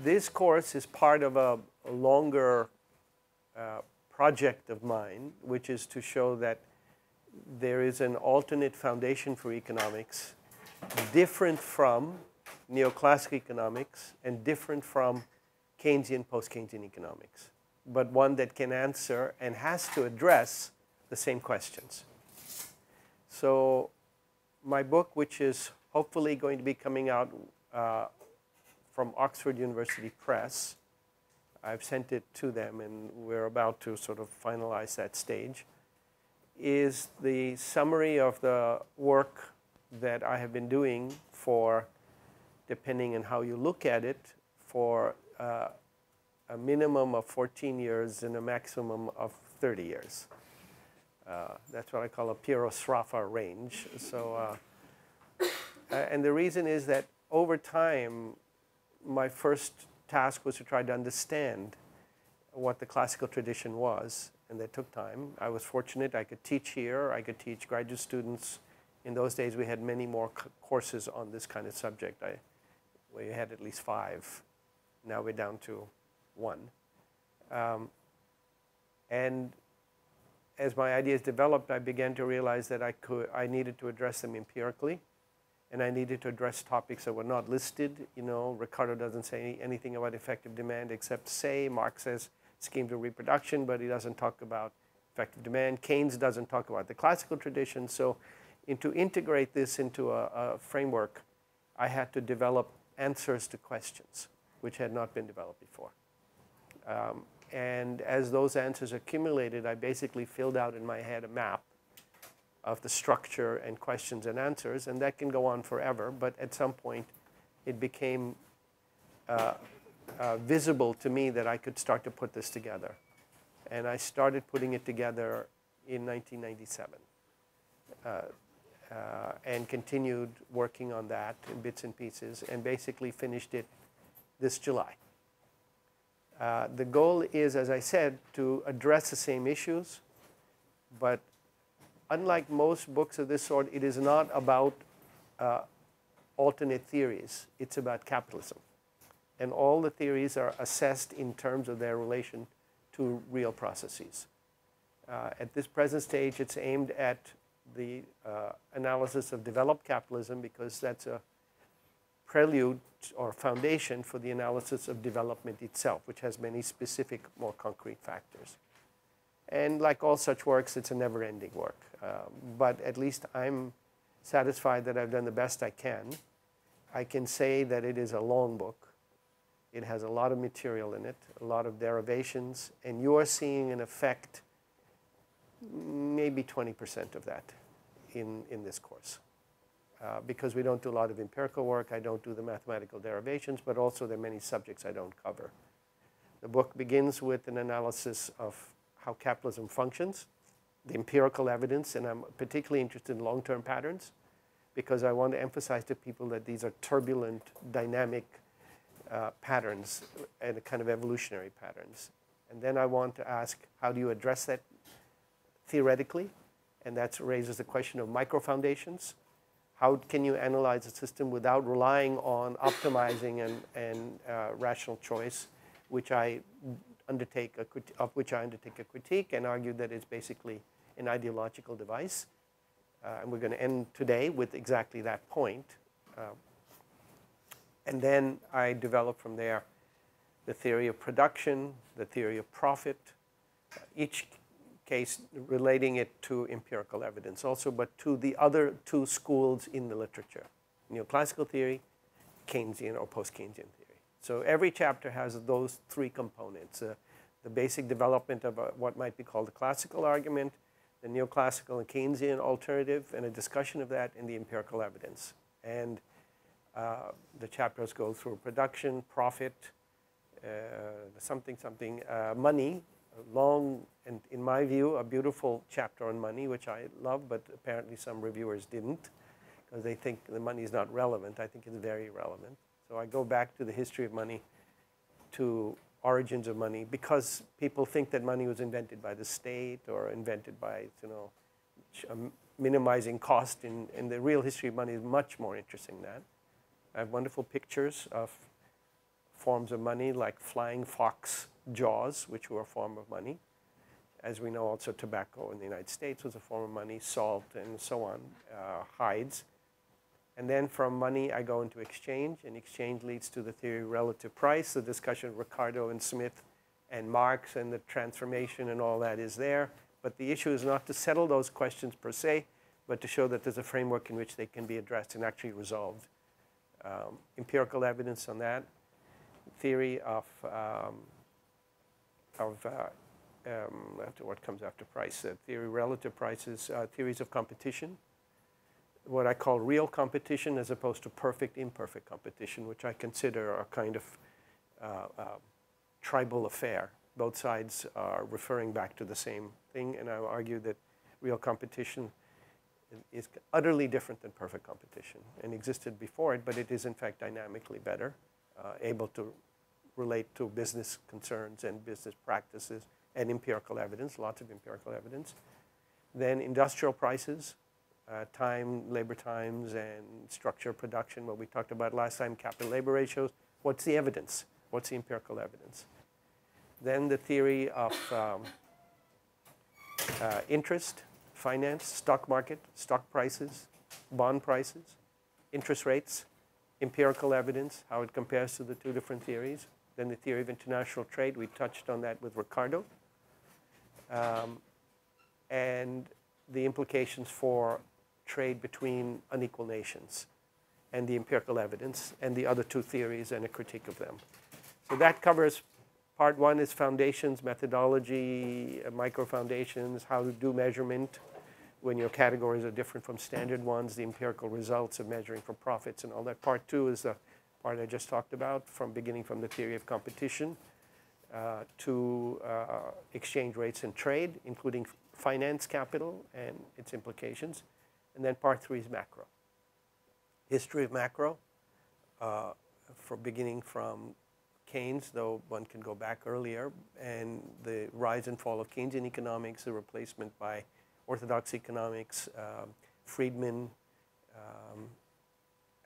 this course is part of a longer project of mine, which is to show that there is an alternate foundation for economics, different from neoclassical economics and different from Keynesian, post-Keynesian economics, but one that can answer and has to address the same questions. So my book, which is hopefully going to be coming out from Oxford University Press, I've sent it to them and we're about to sort of finalize that stage, is the summary of the work that I have been doing for, depending on how you look at it, for a minimum of 14 years and a maximum of 30 years. That's what I call a Piero-Sraffa range. So, and the reason is that over time, my first task was to try to understand what the classical tradition was, and that took time. I was fortunate I could teach here, I could teach graduate students. In those days, we had many more courses on this kind of subject. We had at least 5. Now we're down to 1. And as my ideas developed, I began to realize that I needed to address them empirically, and I needed to address topics that were not listed. You know, Ricardo doesn't say anything about effective demand except say, Marx says schemes of reproduction, but he doesn't talk about effective demand. Keynes doesn't talk about the classical tradition. So to integrate this into a framework, I had to develop answers to questions which had not been developed before. And as those answers accumulated, I basically filled out in my head a map of the structure and questions and answers, and that can go on forever, but at some point it became visible to me that I could start to put this together. And I started putting it together in 1997 and continued working on that in bits and pieces and basically finished it this July. The goal is, as I said, to address the same issues, but unlike most books of this sort, it is not about alternate theories. It's about capitalism. And all the theories are assessed in terms of their relation to real processes. At this present stage, it's aimed at the analysis of developed capitalism because that's a prelude or foundation for the analysis of development itself, which has many specific, more concrete factors. And like all such works, it's a never-ending work. But at least I'm satisfied that I've done the best I can. I can say that it is a long book. It has a lot of material in it, a lot of derivations, and you are seeing an effect, maybe 20% of that in this course. Because we don't do a lot of empirical work, I don't do the mathematical derivations, but also there are many subjects I don't cover. The book begins with an analysis of how capitalism functions, the empirical evidence, and I'm particularly interested in long-term patterns because I want to emphasize to people that these are turbulent, dynamic patterns and kind of evolutionary patterns. And then I want to ask, how do you address that theoretically? And that raises the question of micro-foundations. How can you analyze a system without relying on optimizing and rational choice, which I undertake a critique and argue that it's basically an ideological device. And we're going to end today with exactly that point. And then I develop from there the theory of production, the theory of profit, each case relating it to empirical evidence also, but to the other 2 schools in the literature, neoclassical theory, Keynesian or post-Keynesian theory. So every chapter has those 3 components, the basic development of what might be called the classical argument, the neoclassical and Keynesian alternative, and a discussion of that in the empirical evidence. And the chapters go through production, profit, money, long, and in my view, a beautiful chapter on money, which I love, but apparently some reviewers didn't, because they think the money is not relevant. I think it's very relevant. So I go back to the history of money, to origins of money, because people think that money was invented by the state or invented by, minimizing cost. And the real history of money is much more interesting than that. I have wonderful pictures of forms of money like flying fox jaws, which were a form of money. As we know, also tobacco in the United States was a form of money, salt and so on, hides. And then from money, I go into exchange, and exchange leads to the theory of relative price. The discussion of Ricardo and Smith and Marx and the transformation and all that is there. But the issue is not to settle those questions per se, but to show that there's a framework in which they can be addressed and actually resolved. Empirical evidence on that. Theory of after what comes after price, theory of relative prices, theories of competition, what I call real competition as opposed to perfect, imperfect competition, which I consider a kind of tribal affair. Both sides are referring back to the same thing, and I argue that real competition is utterly different than perfect competition and existed before it, but it is in fact dynamically better, able to relate to business concerns and business practices and empirical evidence, lots of empirical evidence. Then industrial prices, time, labor times, and structure of production, what we talked about last time, capital labor ratios. What's the evidence? What's the empirical evidence? Then the theory of interest, finance, stock market, stock prices, bond prices, interest rates, empirical evidence, how it compares to the two different theories. Then the theory of international trade, we touched on that with Ricardo. And the implications for trade between unequal nations, and the empirical evidence, and the other two theories and a critique of them. So that covers part one is foundations, methodology, micro foundations, how to do measurement when your categories are different from standard ones, the empirical results of measuring for profits and all that. Part two is the part I just talked about, from beginning from the theory of competition to exchange rates and trade, including finance capital and its implications. And then part three is macro. History of macro, for beginning from Keynes, though one can go back earlier, and the rise and fall of Keynesian economics, the replacement by orthodox economics, Friedman,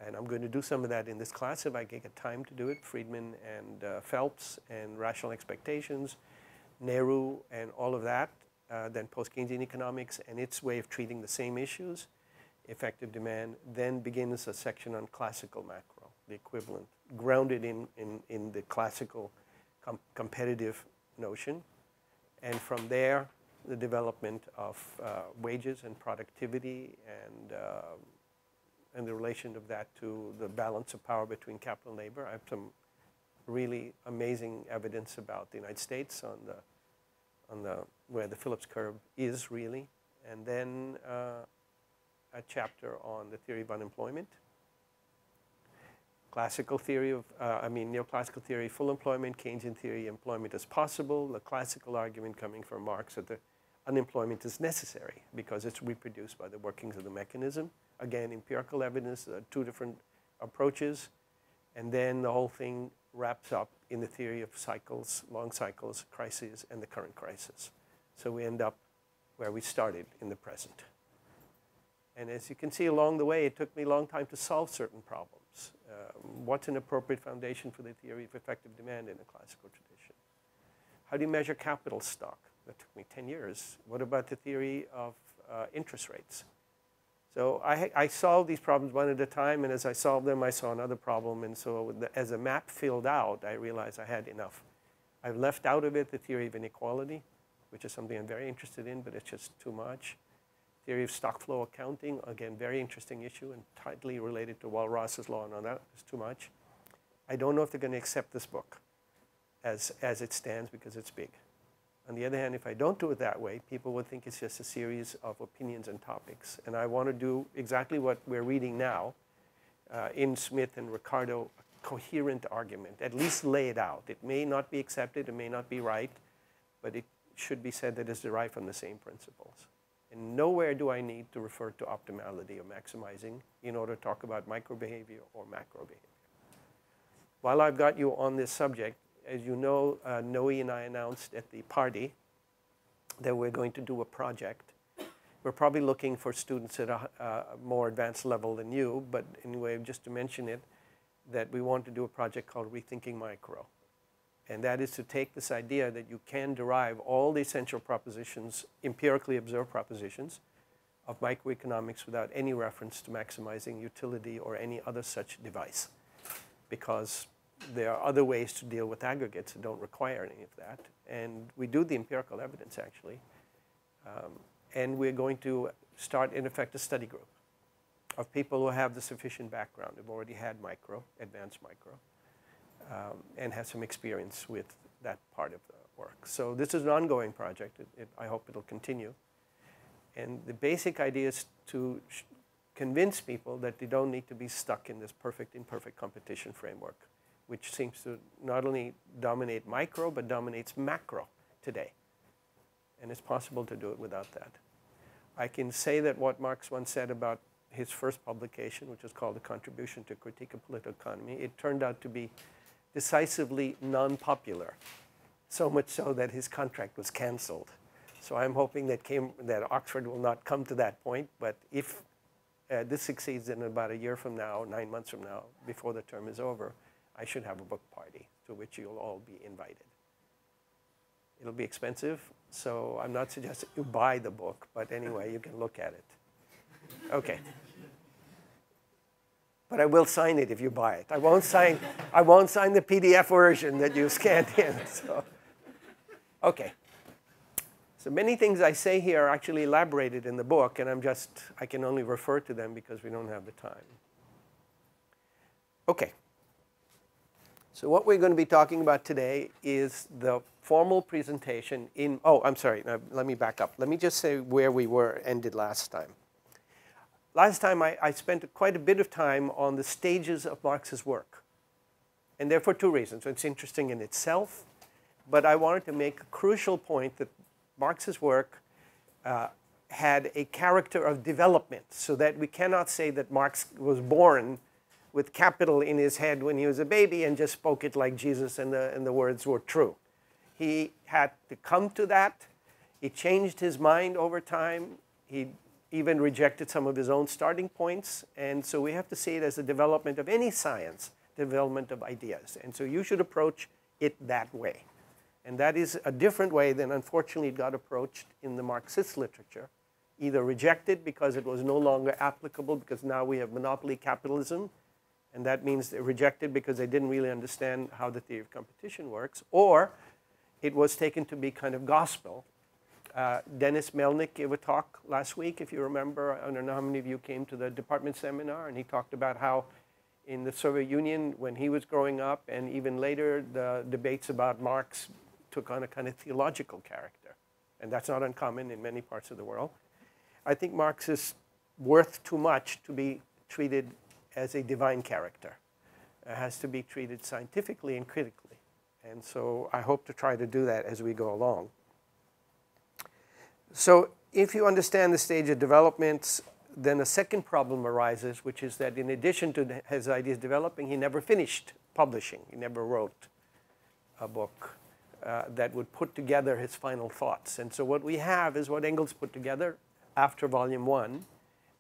and I'm going to do some of that in this class if I get time to do it, Friedman and Phelps and rational expectations, Nehru and all of that, then post-Keynesian economics and its way of treating the same issues, effective demand, then begins a section on classical macro, the equivalent, grounded in the classical competitive notion. And from there, the development of wages and productivity and the relation of that to the balance of power between capital and labor. I have some really amazing evidence about the United States on the where the Phillips curve is really, and then a chapter on the theory of unemployment, classical theory of, neoclassical theory, full employment, Keynesian theory, employment is possible, the classical argument coming from Marx that the unemployment is necessary because it's reproduced by the workings of the mechanism. Again, empirical evidence, two different approaches, and then the whole thing wraps up in the theory of cycles, long cycles, crises, and the current crisis. So we end up where we started in the present. And as you can see along the way, it took me a long time to solve certain problems. What's an appropriate foundation for the theory of effective demand in a classical tradition? How do you measure capital stock? That took me 10 years. What about the theory of interest rates? So I solved these problems one at a time, and as I solved them, I saw another problem. And so as the map filled out, I realized I had enough. I've left out of it the theory of inequality, which is something I'm very interested in, but it's just too much. Theory of stock flow accounting, again, very interesting issue and tightly related to Walras's law and all that. It's too much. I don't know if they're going to accept this book as it stands because it's big. On the other hand, if I don't do it that way, people would think it's just a series of opinions and topics. And I want to do exactly what we're reading now in Smith and Ricardo, a coherent argument, at least lay it out. It may not be accepted, it may not be right, but it should be said that it's derived from the same principles. And nowhere do I need to refer to optimality or maximizing in order to talk about micro behavior or macro behavior. While I've got you on this subject, as you know, Noe and I announced at the party that we're going to do a project. We're probably looking for students at a more advanced level than you, but anyway, just to mention it, that we want to do a project called Rethinking Micro. And that is to take this idea that you can derive all the essential propositions, empirically observed propositions, of microeconomics without any reference to maximizing utility or any other such device. Because there are other ways to deal with aggregates that don't require any of that. And we do the empirical evidence, actually. And we're going to start, in effect, a study group of people who have the sufficient background, who've already had micro, advanced micro, and have some experience with that part of the work. So this is an ongoing project. I hope it'll continue. And the basic idea is to convince people that they don't need to be stuck in this perfect-imperfect competition framework, which seems to not only dominate micro, but dominates macro today. And it's possible to do it without that. I can say that what Marx once said about his first publication, which was called A Contribution to Critique of Political Economy, it turned out to be decisively non-popular, so much so that his contract was canceled. So I'm hoping that Oxford will not come to that point, but if this succeeds in about a year from now, 9 months from now, before the term is over, I should have a book party to which you'll all be invited. It'll be expensive, so I'm not suggesting you buy the book, but anyway, you can look at it. Okay. But I will sign it if you buy it. I won't sign the PDF version that you scanned in. So. Okay. So many things I say here are actually elaborated in the book, and I can only refer to them because we don't have the time. Okay. So what we're going to be talking about today is the formal presentation in, I'm sorry, let me back up. Let me just say where we ended last time. Last time I spent quite a bit of time on the stages of Marx's work. And there for two reasons. It's interesting in itself, but I wanted to make a crucial point that Marx's work had a character of development, so that we cannot say that Marx was born with capital in his head when he was a baby and just spoke it like Jesus and the words were true. He had to come to that. He changed his mind over time. He even rejected some of his own starting points. And so we have to see it as a development of any science, development of ideas. And so you should approach it that way. And that is a different way than, unfortunately, it got approached in the Marxist literature, either rejected because it was no longer applicable because now we have monopoly capitalism, and that means they're rejected because they didn't really understand how the theory of competition works, or it was taken to be kind of gospel. Dennis Melnick gave a talk last week, if you remember. I don't know how many of you came to the department seminar, and he talked about how in the Soviet Union, when he was growing up, and even later, the debates about Marx took on a kind of theological character. And that's not uncommon in many parts of the world. I think Marx is worth too much to be treated as a divine character. It has to be treated scientifically and critically. And so I hope to try to do that as we go along. So if you understand the stage of developments, then a second problem arises, which is that in addition to his ideas developing, he never finished publishing. He never wrote a book that would put together his final thoughts. And so what we have is what Engels put together after Volume 1.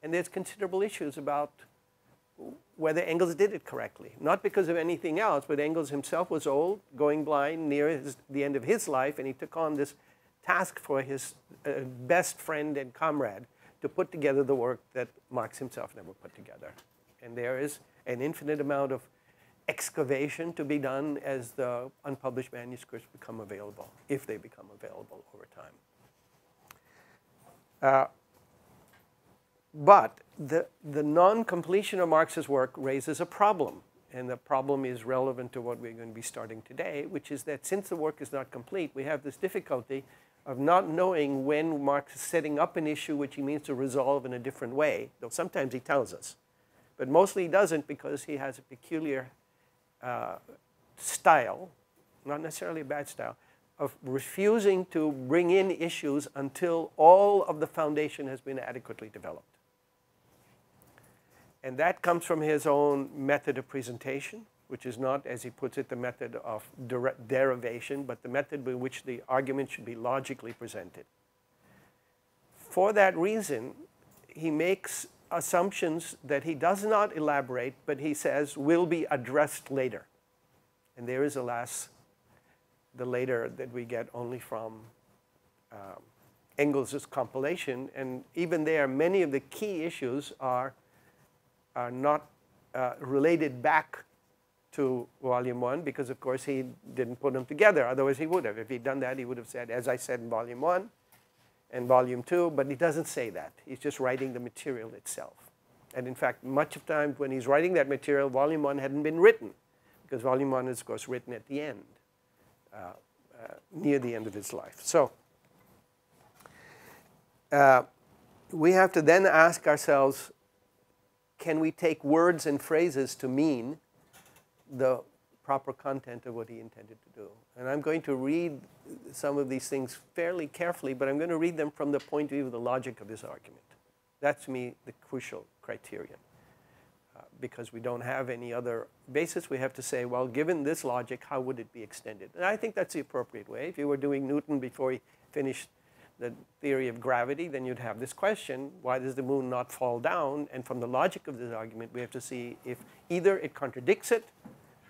And there's considerable issues about whether Engels did it correctly. Not because of anything else, but Engels himself was old, going blind, near the end of his life, and he took on this task for his best friend and comrade to put together the work that Marx himself never put together. And there is an infinite amount of excavation to be done as the unpublished manuscripts become available, if they become available over time. But the non-completion of Marx's work raises a problem. And the problem is relevant to what we're going to be starting today, which is that since the work is not complete, we have this difficulty of not knowing when Marx is setting up an issue which he means to resolve in a different way, though sometimes he tells us. But mostly he doesn't, because he has a peculiar style, not necessarily a bad style, of refusing to bring in issues until all of the foundation has been adequately developed. And that comes from his own method of presentation, which is not, as he puts it, the method of derivation, but the method by which the argument should be logically presented. For that reason, he makes assumptions that he does not elaborate, but he says will be addressed later. And there is, alas, the later that we get only from Engels' compilation. And even there, many of the key issues are not related back to Volume 1, because, of course, he didn't put them together. Otherwise, he would have. If he'd done that, he would have said, as I said in Volume 1 and Volume 2, but he doesn't say that. He's just writing the material itself. And in fact, much of the time when he's writing that material, Volume 1 hadn't been written, because Volume 1 is, of course, written at the end, near the end of his life. So we have to then ask ourselves, can we take words and phrases to mean the proper content of what he intended to do? And I'm going to read some of these things fairly carefully, but I'm going to read them from the point of view of the logic of this argument. That's, to me, the crucial criterion. Because we don't have any other basis, we have to say, well, given this logic, how would it be extended? And I think that's the appropriate way. If you were doing Newton before he finished the theory of gravity, then you'd have this question, why does the moon not fall down? And from the logic of this argument, we have to see if either it contradicts it,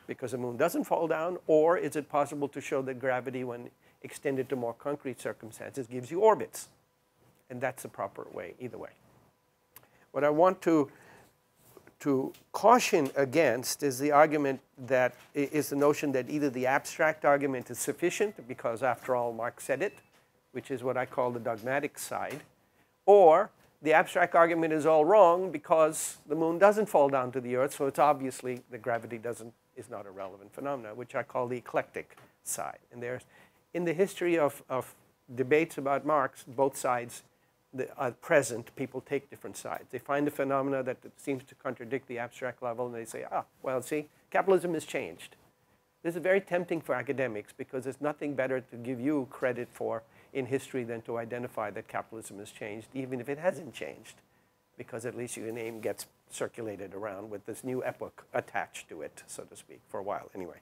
because the moon doesn't fall down, or is it possible to show that gravity, when extended to more concrete circumstances, gives you orbits? And that's the proper way, either way. What I want to caution against is the argument that is the notion that either the abstract argument is sufficient, because after all, Marx said it, which is what I call the dogmatic side, or the abstract argument is all wrong because the moon doesn't fall down to the earth, so it's obviously that gravity is not a relevant phenomenon, which I call the eclectic side. And there's, in the history of debates about Marx, both sides are present. People take different sides. They find a phenomena that seems to contradict the abstract level, and they say, well, see, capitalism has changed. This is very tempting for academics, because there's nothing better to give you credit for in history than to identify that capitalism has changed, even if it hasn't changed, because at least your name gets circulated around with this new epoch attached to it, so to speak, for a while anyway.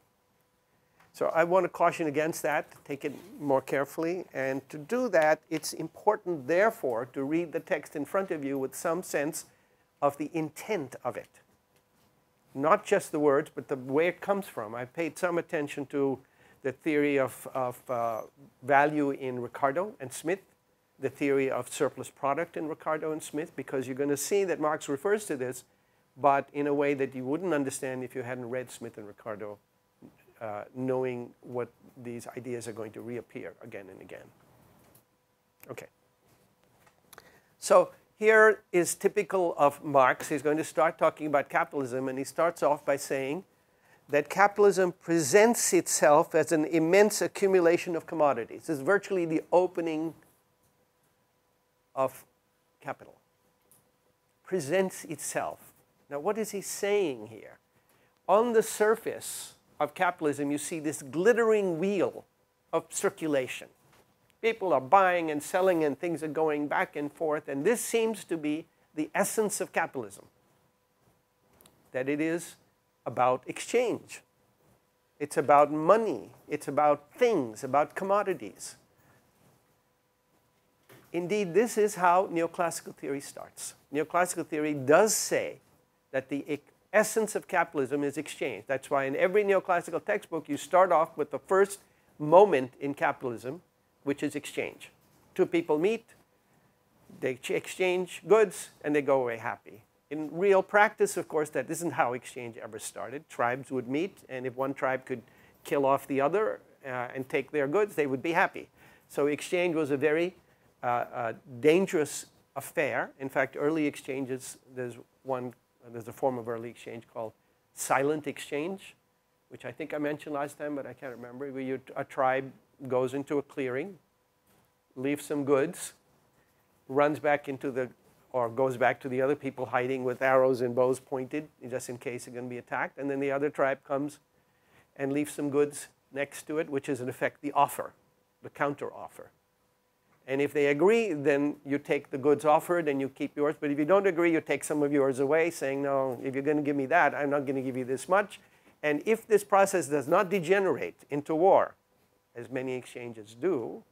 So I want to caution against that, take it more carefully. And to do that, it's important, therefore, to read the text in front of you with some sense of the intent of it. Not just the words, but the way it comes from. I paid some attention to the theory of value in Ricardo and Smith, the theory of surplus product in Ricardo and Smith, because you're going to see that Marx refers to this, but in a way that you wouldn't understand if you hadn't read Smith and Ricardo, knowing what these ideas are going to reappear again and again. Okay. So here is typical of Marx. He's going to start talking about capitalism, and he starts off by saying that capitalism presents itself as an immense accumulation of commodities. This is virtually the opening of capital. Presents itself. Now, what is he saying here? On the surface of capitalism, you see this glittering wheel of circulation. People are buying and selling, and things are going back and forth. And this seems to be the essence of capitalism, that it is about exchange. It's about money. It's about things, about commodities. Indeed, this is how neoclassical theory starts. Neoclassical theory does say that the essence of capitalism is exchange. That's why in every neoclassical textbook, you start off with the first moment in capitalism, which is exchange. Two people meet, they exchange goods, and they go away happy. In real practice, of course, that isn't how exchange ever started. Tribes would meet, and if one tribe could kill off the other and take their goods, they would be happy. So exchange was a very dangerous affair. In fact, early exchanges, there's a form of early exchange called silent exchange, which I think I mentioned last time, but I can't remember. Where a tribe goes into a clearing, leaves some goods, runs back or goes back to the other people hiding with arrows and bows pointed, just in case they're going to be attacked. And then the other tribe comes and leaves some goods next to it, which is in effect the offer, the counter offer. And if they agree, then you take the goods offered and you keep yours. But if you don't agree, you take some of yours away, saying, no, if you're going to give me that, I'm not going to give you this much. And if this process does not degenerate into war, as many exchanges do,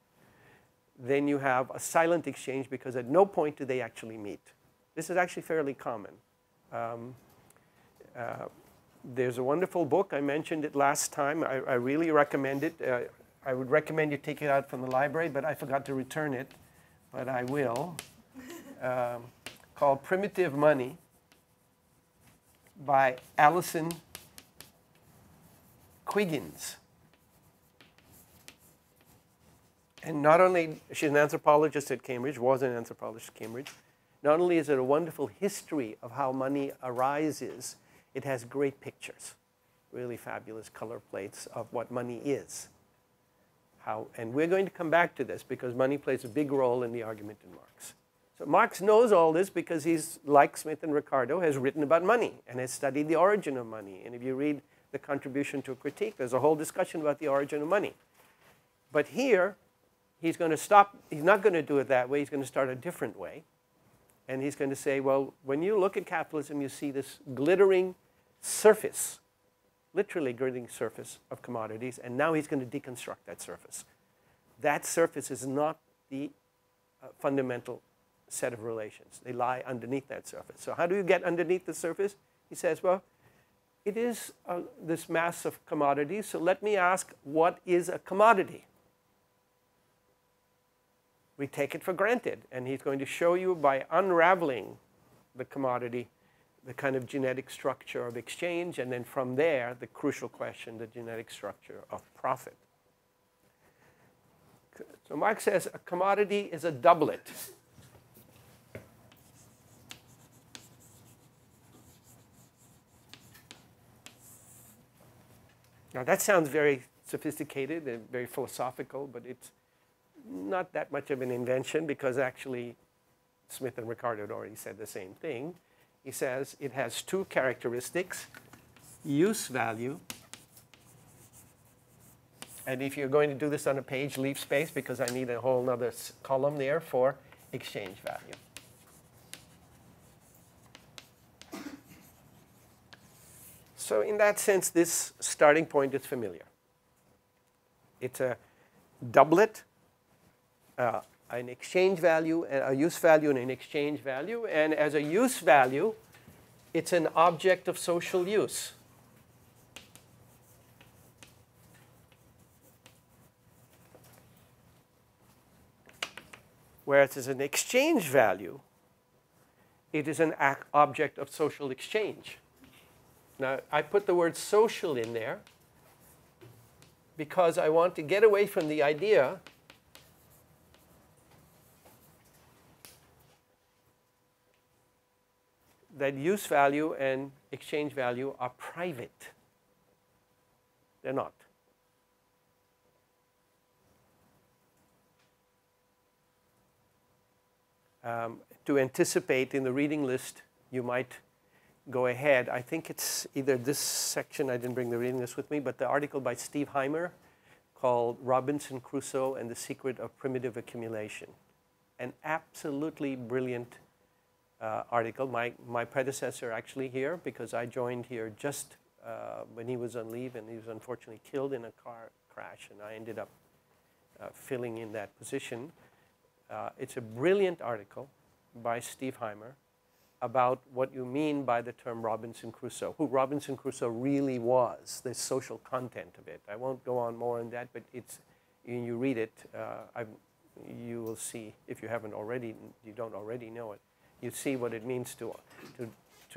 then you have a silent exchange, because at no point do they actually meet. This is actually fairly common. There's a wonderful book. I mentioned it last time. I really recommend it. I would recommend you take it out from the library, but I forgot to return it. But I will. Called Primitive Money by Alison Quiggins. And not only, she's an anthropologist at Cambridge, was an anthropologist at Cambridge. Not only is it a wonderful history of how money arises, it has great pictures, really fabulous color plates of what money is. And we're going to come back to this because money plays a big role in the argument in Marx. So Marx knows all this because he's, like Smith and Ricardo, has written about money and has studied the origin of money. And if you read the contribution to a critique, there's a whole discussion about the origin of money. But here, he's going to stop. He's not going to do it that way. He's going to start a different way. And he's going to say, well, when you look at capitalism, you see this glittering surface, literally glittering surface of commodities. And now he's going to deconstruct that surface. That surface is not the fundamental set of relations. They lie underneath that surface. So how do you get underneath the surface? He says, well, it is this mass of commodities. So let me ask, what is a commodity? We take it for granted. And he's going to show you by unraveling the commodity, the kind of genetic structure of exchange, and then from there, the crucial question, the genetic structure of profit. So Marx says a commodity is a doublet. Now that sounds very sophisticated and very philosophical, but it's not that much of an invention because actually Smith and Ricardo had already said the same thing. He says it has two characteristics, use value, and if you're going to do this on a page, leave space because I need a whole other column there for exchange value. So in that sense, this starting point is familiar. It's a doublet, an exchange value, a use value, and an exchange value. And as a use value, it's an object of social use. Whereas as an exchange value, it is an object of social exchange. Now, I put the word social in there because I want to get away from the idea that use value and exchange value are private. They're not. To anticipate in the reading list, you might go ahead. I think it's either this section, I didn't bring the reading list with me, but the article by Steve Heimer called Robinson Crusoe and the Secret of Primitive Accumulation. An absolutely brilliant article. My predecessor actually here, because I joined here just when he was on leave and he was unfortunately killed in a car crash and I ended up filling in that position. It's a brilliant article by Steve Heimer about what you mean by the term Robinson Crusoe, who Robinson Crusoe really was, the social content of it. I won't go on more on that, but it's, when you read it, you will see, if you haven't already, you don't already know it, you see what it means to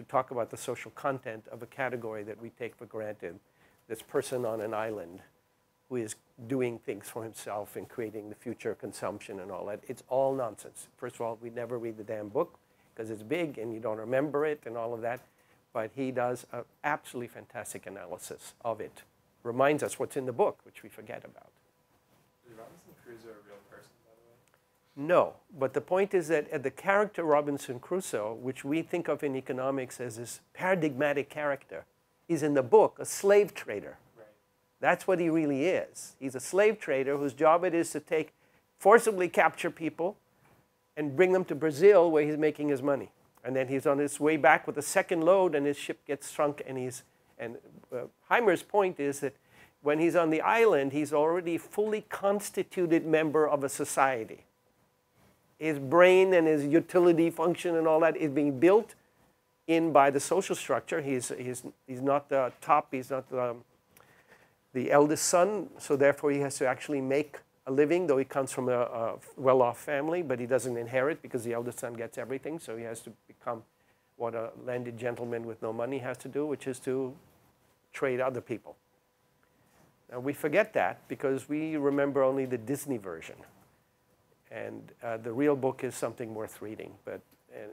talk about the social content of a category that we take for granted, this person on an island who is doing things for himself and creating the future consumption and all that. It's all nonsense. First of all, we never read the damn book, because it's big and you don't remember it and all of that. But he does an absolutely fantastic analysis of it. Reminds us what's in the book, which we forget about. Is Robinson Crusoe a real person, by the way? No, but the point is that the character Robinson Crusoe, which we think of in economics as this paradigmatic character, is in the book a slave trader. Right. That's what he really is. He's a slave trader whose job it is to forcibly capture people and bring them to Brazil where he's making his money. And then he's on his way back with a second load and his ship gets sunk and Heimer's point is that when he's on the island, he's already a fully constituted member of a society. his brain and his utility function and all that is being built in by the social structure. He's not the top, he's not the eldest son, so therefore he has to actually make a living, though he comes from a well-off family, but he doesn't inherit because the eldest son gets everything, so he has to become what a landed gentleman with no money has to do, which is to trade other people. Now we forget that because we remember only the Disney version. And the real book is something worth reading, but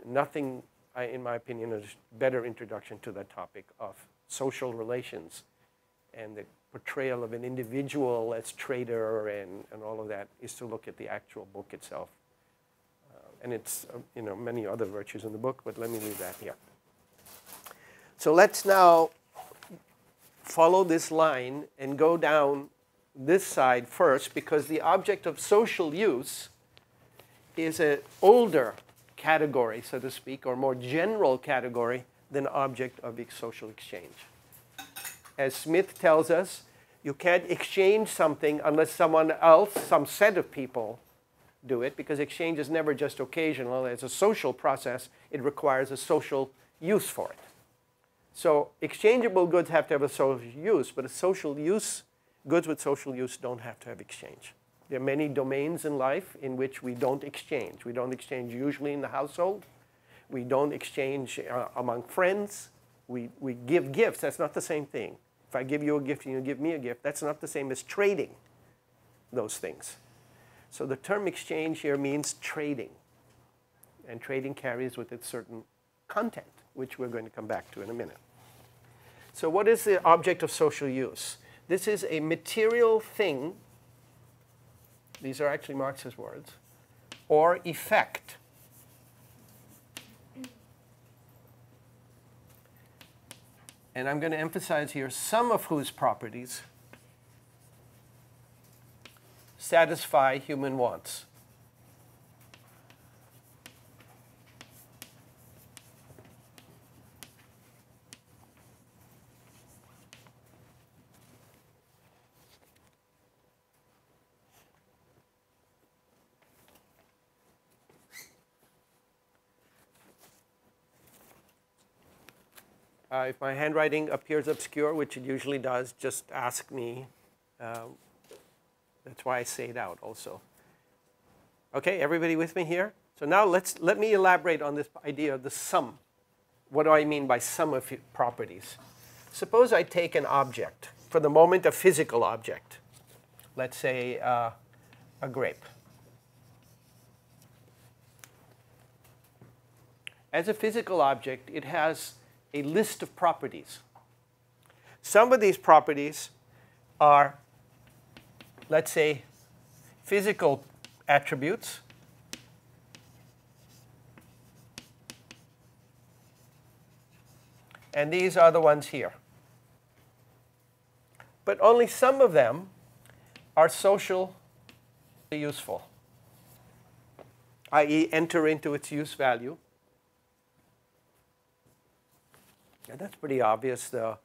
nothing, in my opinion, is a better introduction to the topic of social relations and the portrayal of an individual as trader and all of that is to look at the actual book itself. And it's, many other virtues in the book, but let me leave that here. So let's now follow this line and go down this side first, because the object of social use is an older category, so to speak, or more general category than object of social exchange. As Smith tells us, you can't exchange something unless someone else, some set of people, do it, because exchange is never just occasional. It's a social process. It requires a social use for it. So exchangeable goods have to have a social use, but a social use, goods with social use don't have to have exchange. There are many domains in life in which we don't exchange. We don't exchange usually in the household. We don't exchange among friends. We give gifts. That's not the same thing. If I give you a gift and you give me a gift, that's not the same as trading those things. So the term exchange here means trading. And trading carries with it certain content, which we're going to come back to in a minute. So what is the object of social use? This is a material thing. These are actually Marx's words, or effect. And I'm going to emphasize here some of whose properties satisfy human wants. If my handwriting appears obscure, which it usually does, just ask me. That's why I say it out also. Okay, everybody with me here? So now let me elaborate on this idea of the sum. What do I mean by sum of properties? Suppose I take an object, for the moment a physical object. Let's say a grape. As a physical object, it has a list of properties. Some of these properties are, let's say, physical attributes. And these are the ones here. But only some of them are socially useful, i.e. enter into its use value. And that's pretty obvious, the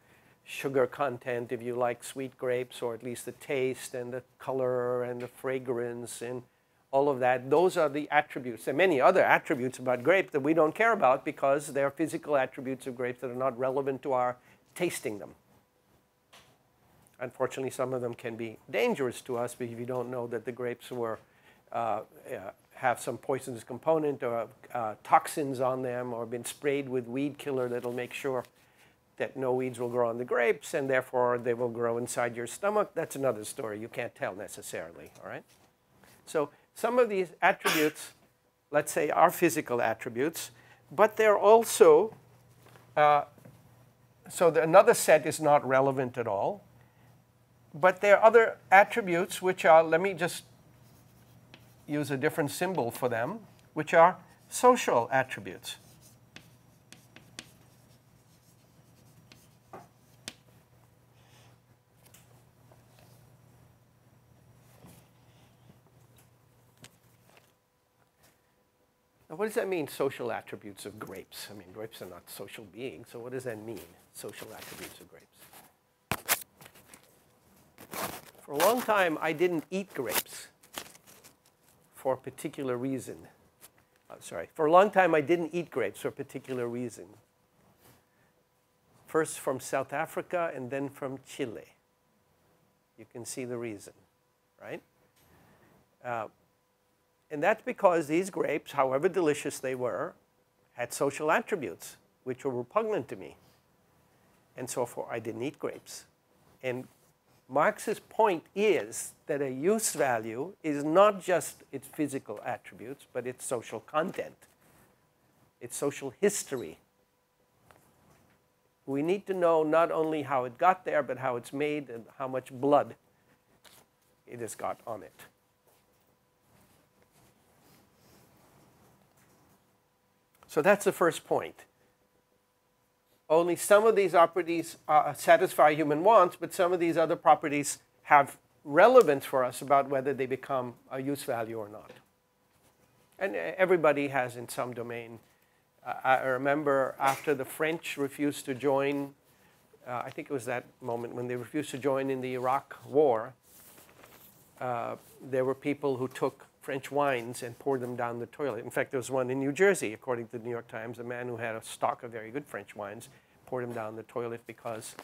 sugar content, if you like sweet grapes, or at least the taste and the color and the fragrance and all of that. Those are the attributes. There are many other attributes about grape that we don't care about because they're physical attributes of grapes that are not relevant to our tasting them. Unfortunately, some of them can be dangerous to us if you don't know that the grapes were have some poisonous component or toxins on them, or been sprayed with weed killer that'll make sure that no weeds will grow on the grapes, and therefore they will grow inside your stomach. That's another story. You can't tell necessarily, all right? So some of these attributes, let's say, are physical attributes, but they're also, another set is not relevant at all, but there are other attributes which are, let me just use a different symbol for them, which are social attributes. Now, what does that mean, social attributes of grapes? I mean, grapes are not social beings, so what does that mean, social attributes of grapes? For a long time, I didn't eat grapes for a particular reason. sorry. For a long time, I didn't eat grapes for a particular reason. First from South Africa and then from Chile. You can see the reason, right? And that's because these grapes, however delicious they were, had social attributes which were repugnant to me. And so I didn't eat grapes. And Marx's point is that a use value is not just its physical attributes, but its social content, its social history. We need to know not only how it got there, but how it's made and how much blood it has got on it. So that's the first point. Only some of these properties satisfy human wants, but some of these other properties have relevance for us about whether they become a use value or not. And everybody has in some domain. I remember after the French refused to join, I think it was that moment when they refused to join in the Iraq War, there were people who took French wines and poured them down the toilet. In fact, there was one in New Jersey, according to the New York Times, a man who had a stock of very good French wines, poured them down the toilet because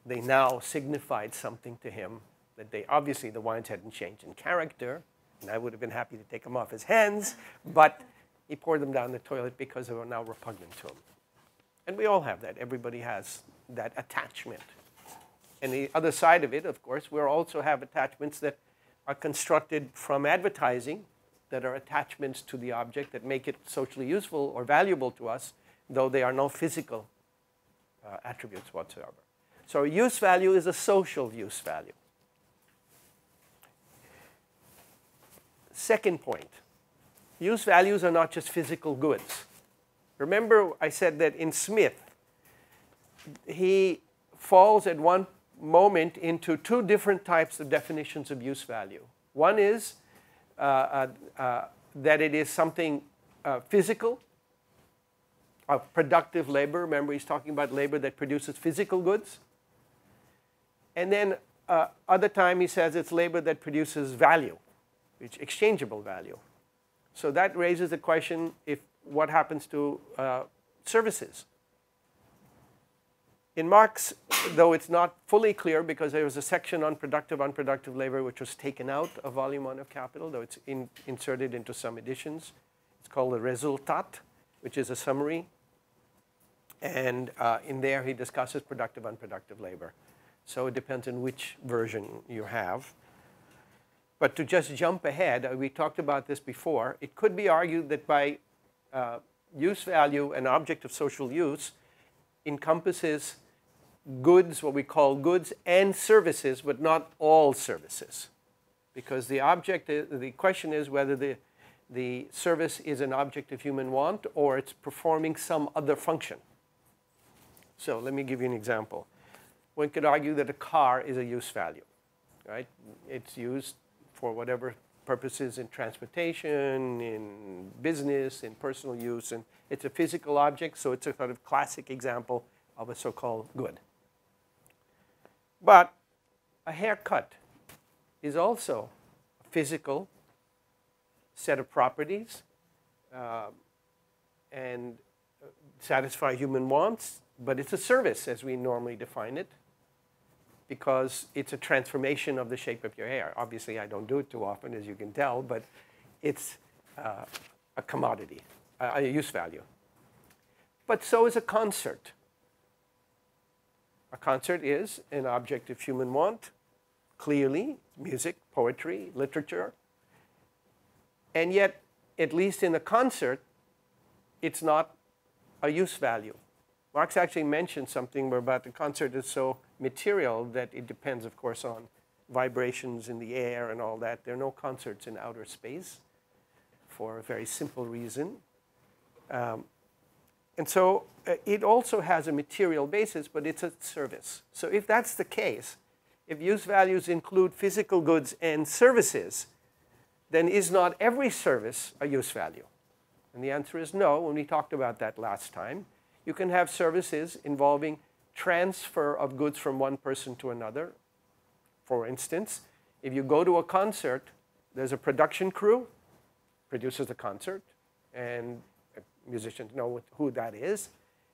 they now signified something to him that they, obviously the wines hadn't changed in character, and I would have been happy to take them off his hands, but he poured them down the toilet because they were now repugnant to him. And we all have that. Everybody has that attachment. And the other side of it, of course, we also have attachments that are constructed from advertising, that are attachments to the object that make it socially useful or valuable to us, though they are no physical attributes whatsoever. So a use value is a social use value. Second point, use values are not just physical goods. Remember I said that in Smith, he falls at one moment into two different types of definitions of use value. One is that it is something physical, of productive labor. Remember, he's talking about labor that produces physical goods. And then other time he says it's labor that produces value, which exchangeable value. So that raises the question if what happens to services. In Marx, though it's not fully clear because there was a section on productive, unproductive labor which was taken out of Volume 1 of Capital, though it's inserted into some editions. It's called the Resultat, which is a summary. And in there he discusses productive, unproductive labor. So it depends on which version you have. But to just jump ahead, we talked about this before, it could be argued that by use value, an object of social use encompasses goods, what we call goods and services, but not all services. Because the object, the question is whether the service is an object of human want or it's performing some other function. So let me give you an example. One could argue that a car is a use value, right? It's used for whatever purposes in transportation, in business, in personal use, and it's a physical object, so it's a sort of classic example of a so-called good. But a haircut is also a physical set of properties and satisfy human wants, but it's a service as we normally define it because it's a transformation of the shape of your hair. Obviously, I don't do it too often, as you can tell, but it's a commodity, a use value. But so is a concert. A concert is an object of human want, clearly, music, poetry, literature. And yet, at least in a concert, it's not a use value. Marx actually mentioned something about the concert is so material that it depends, of course, on vibrations in the air and all that. There are no concerts in outer space for a very simple reason. And so it also has a material basis, but it's a service. So if that's the case, if use values include physical goods and services, then is not every service a use value? And the answer is no, when we talked about that last time. You can have services involving transfer of goods from one person to another. For instance, if you go to a concert, there's a production crew, produces the concert, and musicians know who that is.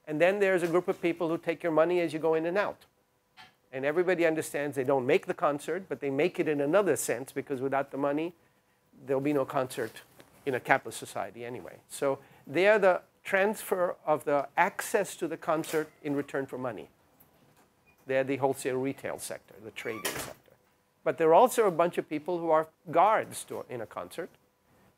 And then there's a group of people who take your money as you go in and out. And everybody understands they don't make the concert, but they make it in another sense, because without the money, there'll be no concert in a capitalist society anyway. So they are the transfer of the access to the concert in return for money. They're the wholesale retail sector, the trading sector. But there are also a bunch of people who are guards in a concert,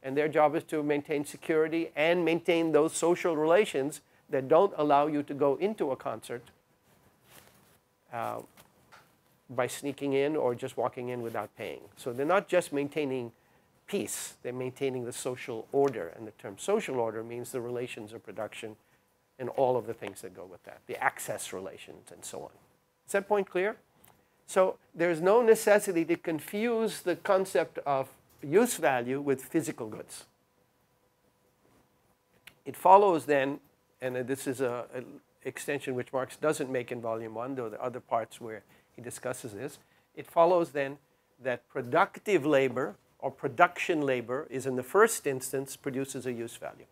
and their job is to maintain security and maintain those social relations that don't allow you to go into a concert by sneaking in or just walking in without paying. So they're not just maintaining peace, they're maintaining the social order. And the term social order means the relations of production and all of the things that go with that, the access relations and so on. Is that point clear? So there's no necessity to confuse the concept of use value with physical goods. It follows then, and this is an extension which Marx doesn't make in Volume 1, though there are other parts where he discusses this. It follows then that productive labor or production labor is in the first instance produces a use value.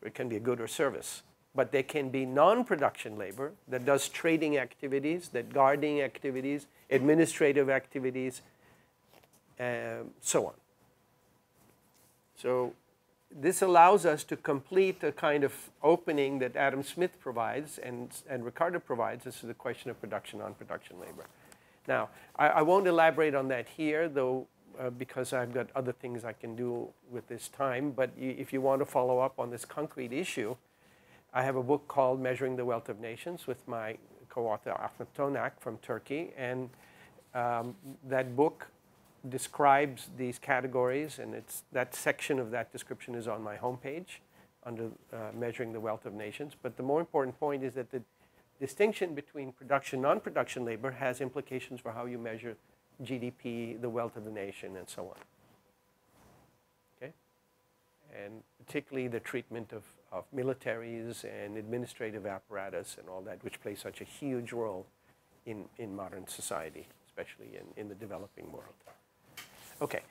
It can be a good or service. But there can be non-production labor that does trading activities, that guarding activities, administrative activities, so on. So this allows us to complete a kind of opening that Adam Smith provides and Ricardo provides as to the question of production, non-production labor. Now, I won't elaborate on that here, though, because I've got other things I can do with this time. But if you want to follow up on this concrete issue, I have a book called Measuring the Wealth of Nations with my co-author Ahmet Tonak from Turkey. And that book describes these categories, and that section of that description is on my homepage under Measuring the Wealth of Nations. But the more important point is that the distinction between production and non-production labor has implications for how you measure GDP, the wealth of the nation, and so on. Okay? And particularly the treatment of militaries and administrative apparatus and all that, which play such a huge role in modern society, especially in the developing world. Okay,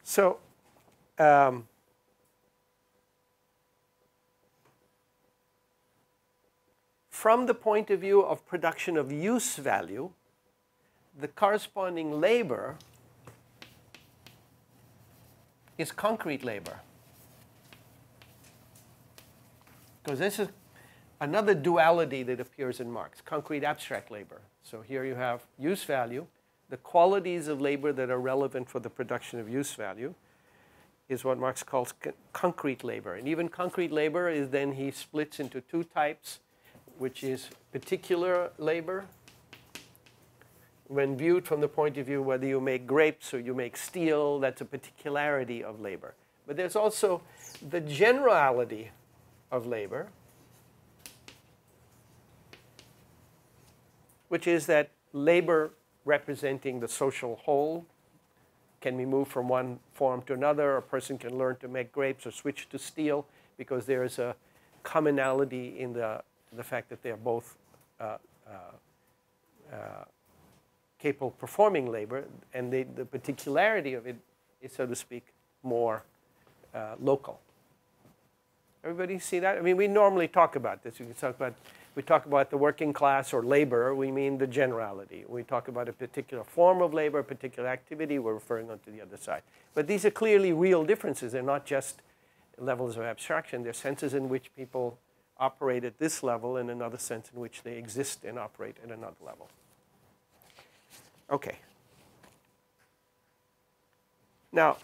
so from the point of view of production of use value, the corresponding labor is concrete labor. Because this is another duality that appears in Marx, concrete abstract labor. So here you have use value. The qualities of labor that are relevant for the production of use value is what Marx calls concrete labor. And even concrete labor is then he splits into two types, which is particular labor. When viewed from the point of view whether you make grapes or you make steel, that's a particularity of labor. But there's also the generality of labor, which is that labor representing the social whole can be moved from one form to another. A person can learn to make grapes or switch to steel because there is a commonality in the fact that they are both capable of performing labor, and the particularity of it is, so to speak, more local. Everybody see that? I mean, we normally talk about this. We talk about the working class or labor, we mean the generality. We talk about a particular form of labor, a particular activity, we're referring on to the other side. But these are clearly real differences. They're not just levels of abstraction. They're senses in which people operate at this level and another sense in which they exist and operate at another level. Okay. Now,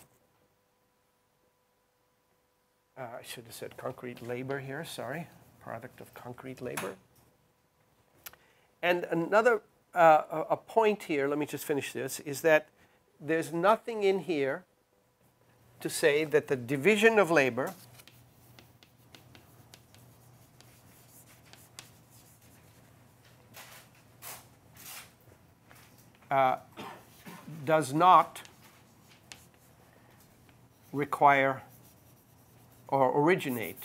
I should have said concrete labor here, sorry. Product of concrete labor. And another a point here, let me just finish this, is that there's nothing in here to say that the division of labor does not require or originate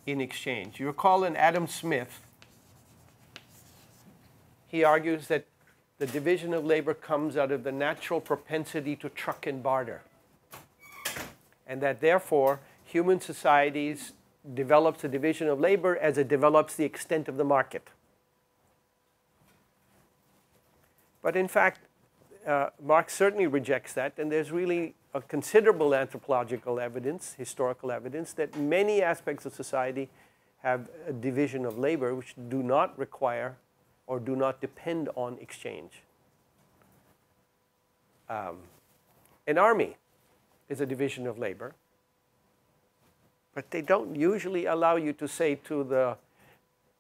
in exchange. You recall in Adam Smith, he argues that the division of labor comes out of the natural propensity to truck and barter. And that therefore, human societies develops a division of labor as it develops the extent of the market. But in fact, Marx certainly rejects that, and there's really a considerable anthropological evidence, historical evidence, that many aspects of society have a division of labor which do not require or do not depend on exchange. An army is a division of labor, but they don't usually allow you to say to the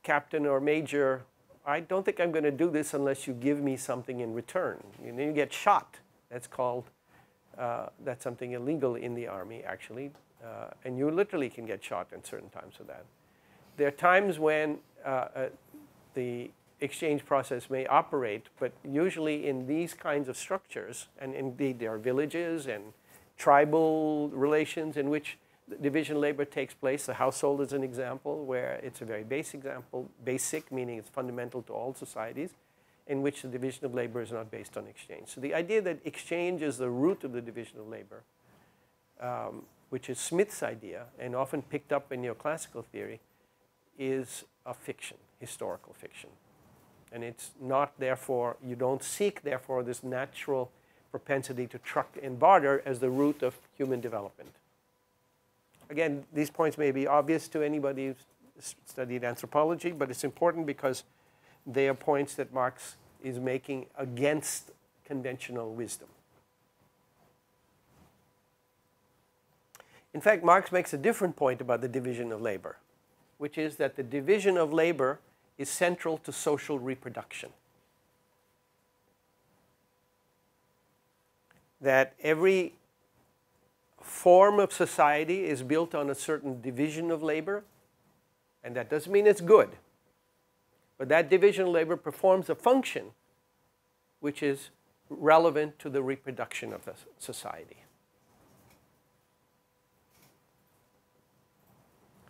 captain or major, I don't think I'm going to do this unless you give me something in return. And then you get shot. That's called, that's something illegal in the army, actually. And you literally can get shot in certain times for that. There are times when the exchange process may operate, but usually in these kinds of structures, and indeed there are villages and tribal relations in which division of labor takes place. The household is an example where it's a very basic example, basic meaning it's fundamental to all societies, in which the division of labor is not based on exchange. So the idea that exchange is the root of the division of labor, which is Smith's idea and often picked up in neoclassical theory, is a fiction, historical fiction. And it's not, therefore, you don't seek, therefore, this natural propensity to truck and barter as the root of human development. Again, these points may be obvious to anybody who's studied anthropology, but it's important because they are points that Marx is making against conventional wisdom. In fact, Marx makes a different point about the division of labor, which is that the division of labor is central to social reproduction. That every form of society is built on a certain division of labor, and that doesn't mean it's good. But that division of labor performs a function which is relevant to the reproduction of the society.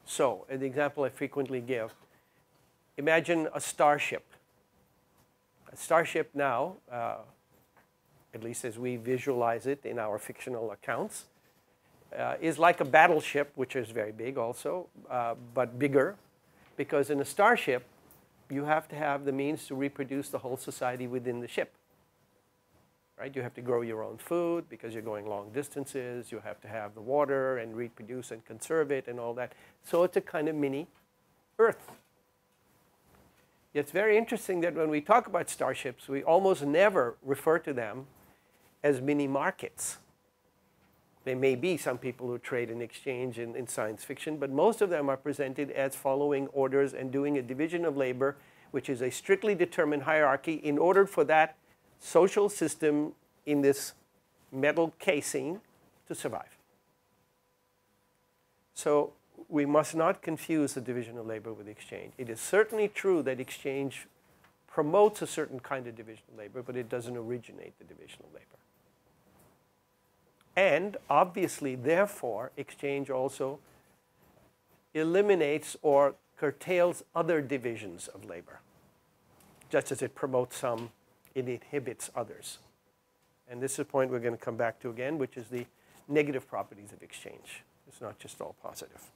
So, an example I frequently give, imagine a starship. A starship now, at least as we visualize it in our fictional accounts, is like a battleship, which is very big also, but bigger, because in a starship, you have to have the means to reproduce the whole society within the ship. Right? You have to grow your own food because you're going long distances. You have to have the water and reproduce and conserve it and all that. So it's a kind of mini Earth. It's very interesting that when we talk about starships, we almost never refer to them as mini markets. There may be some people who trade and exchange in science fiction, but most of them are presented as following orders and doing a division of labor, which is a strictly determined hierarchy in order for that social system in this metal casing to survive. So we must not confuse the division of labor with exchange. It is certainly true that exchange promotes a certain kind of division of labor, but it doesn't originate the division of labor. And obviously, therefore, exchange also eliminates or curtails other divisions of labor. Just as it promotes some, it inhibits others. And this is a point we're going to come back to again, which is the negative properties of exchange. It's not just all positive.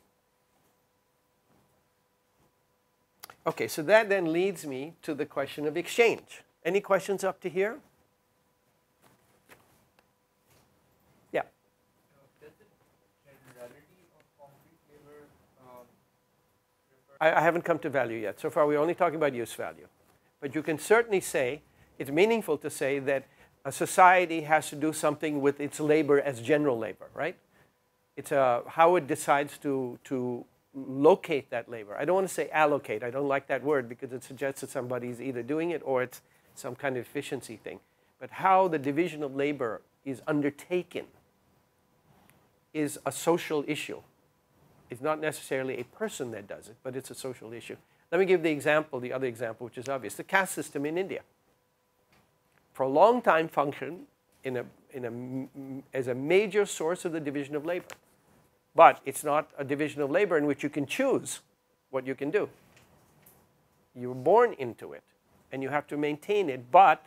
Okay, so that then leads me to the question of exchange. Any questions up to here? Yeah. Does the generality of concrete labor I haven't come to value yet. So far, we're only talking about use value. But you can certainly say, it's meaningful to say that a society has to do something with its labor as general labor, right? It's how it decides to locate that labor. I don't want to say allocate. I don't like that word because it suggests that somebody's either doing it or it's some kind of efficiency thing. But how the division of labor is undertaken is a social issue. It's not necessarily a person that does it, but it's a social issue. Let me give the example, the other example, which is obvious. The caste system in India. For a long time functioned as a major source of the division of labor. But it's not a division of labor in which you can choose what you can do. You're born into it, and you have to maintain it. But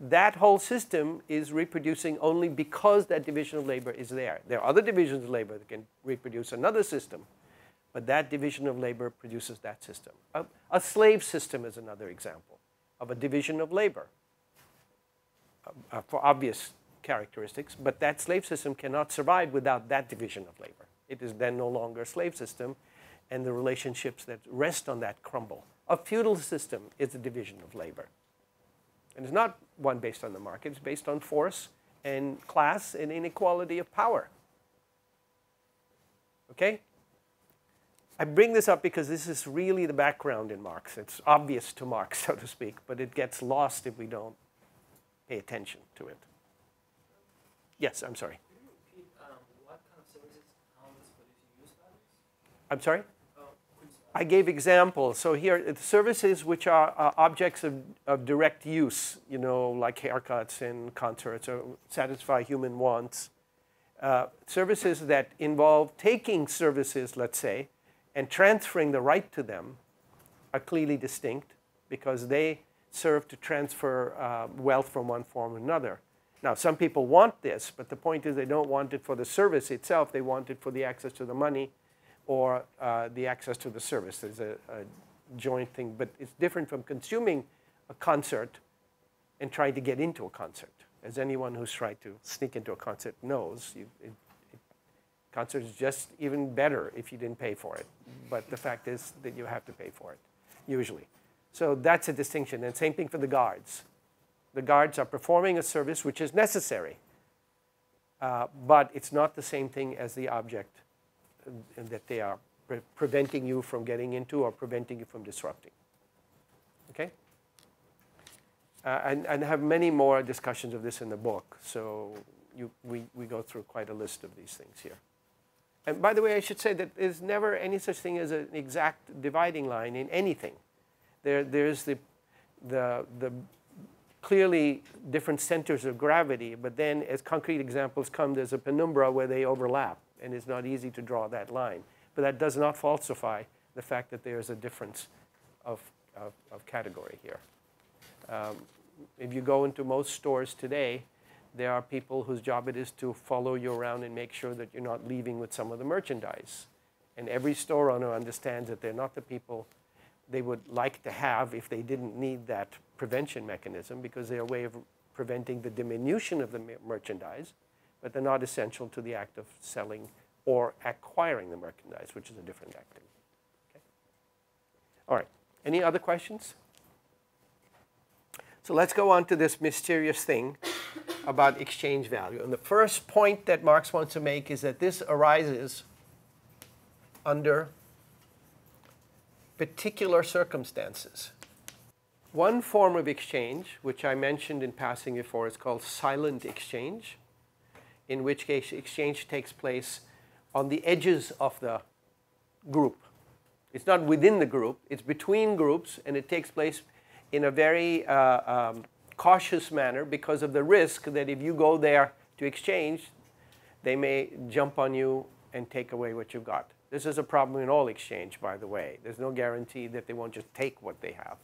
that whole system is reproducing only because that division of labor is there. There are other divisions of labor that can reproduce another system, but that division of labor produces that system. A slave system is another example of a division of labor for obvious characteristics, but that slave system cannot survive without that division of labor. It is then no longer a slave system, and the relationships that rest on that crumble. A feudal system is a division of labor. And it's not one based on the market, it's based on force and class and inequality of power. Okay? I bring this up because this is really the background in Marx. It's obvious to Marx, so to speak, but it gets lost if we don't pay attention to it. Yes, I'm sorry. Can you repeat what kind of services analysts put into use values? I'm sorry? I gave examples. So here, it's services which are objects of direct use, you know, like haircuts and concerts, or satisfy human wants. Services that involve taking services, let's say, and transferring the right to them are clearly distinct because they serve to transfer wealth from one form to another. Now, some people want this, but the point is they don't want it for the service itself. They want it for the access to the money or the access to the service. There's a joint thing, but it's different from consuming a concert and trying to get into a concert. As anyone who's tried to sneak into a concert knows, concert is just even better if you didn't pay for it. But the fact is that you have to pay for it, usually. So that's a distinction. And same thing for the guards. The guards are performing a service which is necessary, but it's not the same thing as the object that they are preventing you from getting into or preventing you from disrupting. Okay? And have many more discussions of this in the book. So we go through quite a list of these things here. And by the way, I should say that there's never any such thing as an exact dividing line in anything. There's the clearly different centers of gravity, but then as concrete examples come, there's a penumbra where they overlap, and it's not easy to draw that line. But that does not falsify the fact that there's a difference of category here. If you go into most stores today, there are people whose job it is to follow you around and make sure that you're not leaving with some of the merchandise. And every store owner understands that they're not the people they would like to have if they didn't need that prevention mechanism, because they're a way of preventing the diminution of the merchandise, but they're not essential to the act of selling or acquiring the merchandise, which is a different activity. Okay? All right. Any other questions? So let's go on to this mysterious thing about exchange value. And the first point that Marx wants to make is that this arises under particular circumstances. One form of exchange, which I mentioned in passing before, is called silent exchange, in which case exchange takes place on the edges of the group. It's not within the group, it's between groups, and it takes place in a very cautious manner because of the risk that if you go there to exchange, they may jump on you and take away what you've got. This is a problem in all exchange, by the way. There's no guarantee that they won't just take what they have.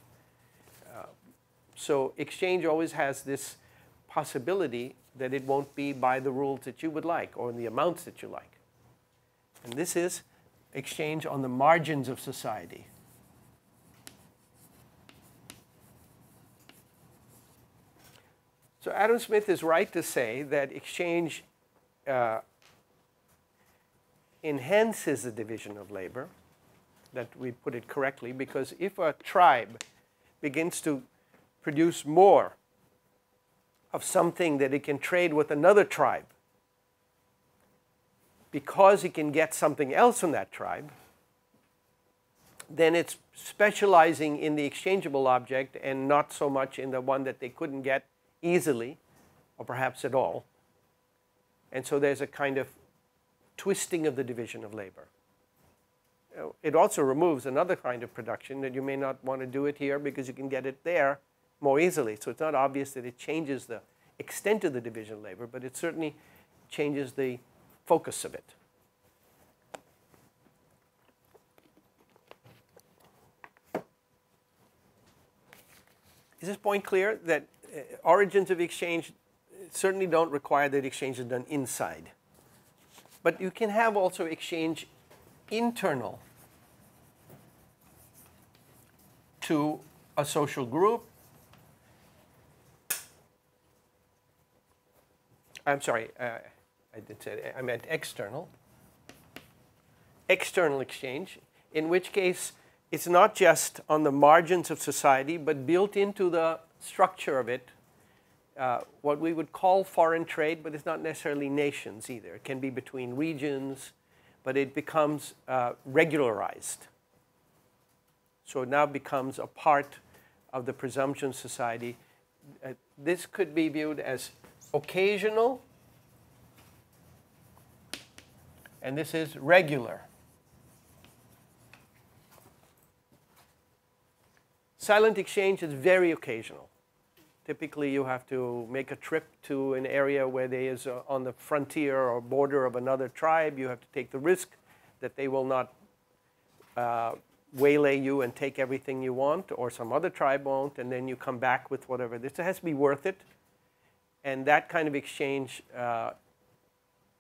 So exchange always has this possibility that it won't be by the rules that you would like or in the amounts that you like. And this is exchange on the margins of society. So Adam Smith is right to say that exchange enhances the division of labor, that we put it correctly, because if a tribe begins to produce more of something that it can trade with another tribe because it can get something else from that tribe, then it's specializing in the exchangeable object and not so much in the one that they couldn't get easily or perhaps at all. And so there's a kind of twisting of the division of labor. It also removes another kind of production that you may not want to do it here because you can get it there more easily. So it's not obvious that it changes the extent of the division of labor, but it certainly changes the focus of it. Is this point clear? That origins of exchange certainly don't require that exchange is done inside. But you can have also exchange internal to a social group. I'm sorry, I did say that. I meant external. External exchange, in which case it's not just on the margins of society, but built into the structure of it, what we would call foreign trade, but it's not necessarily nations either. It can be between regions, but it becomes regularized. So it now becomes a part of the presumption society. This could be viewed as occasional, and this is regular. Silent exchange is very occasional. Typically, you have to make a trip to an area where there is on the frontier or border of another tribe. You have to take the risk that they will not waylay you and take everything you want, or some other tribe won't, and then you come back with whatever. This has to be worth it. And that kind of exchange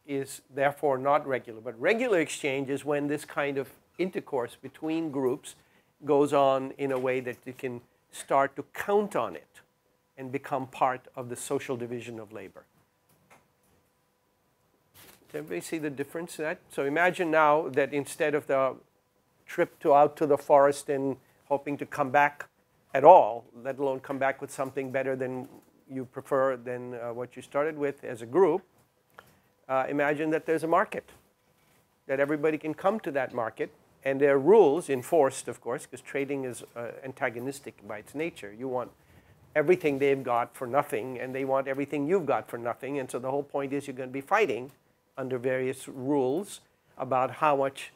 is therefore not regular. But regular exchange is when this kind of intercourse between groups goes on in a way that you can start to count on it and become part of the social division of labor. Does everybody see the difference in that? So imagine now that instead of the trip out to the forest and hoping to come back at all, let alone come back with something better than you prefer than what you started with as a group, imagine that there's a market, that everybody can come to that market. And there are rules enforced, of course, because trading is antagonistic by its nature. You want everything they've got for nothing, and they want everything you've got for nothing. And so the whole point is you're going to be fighting under various rules about how much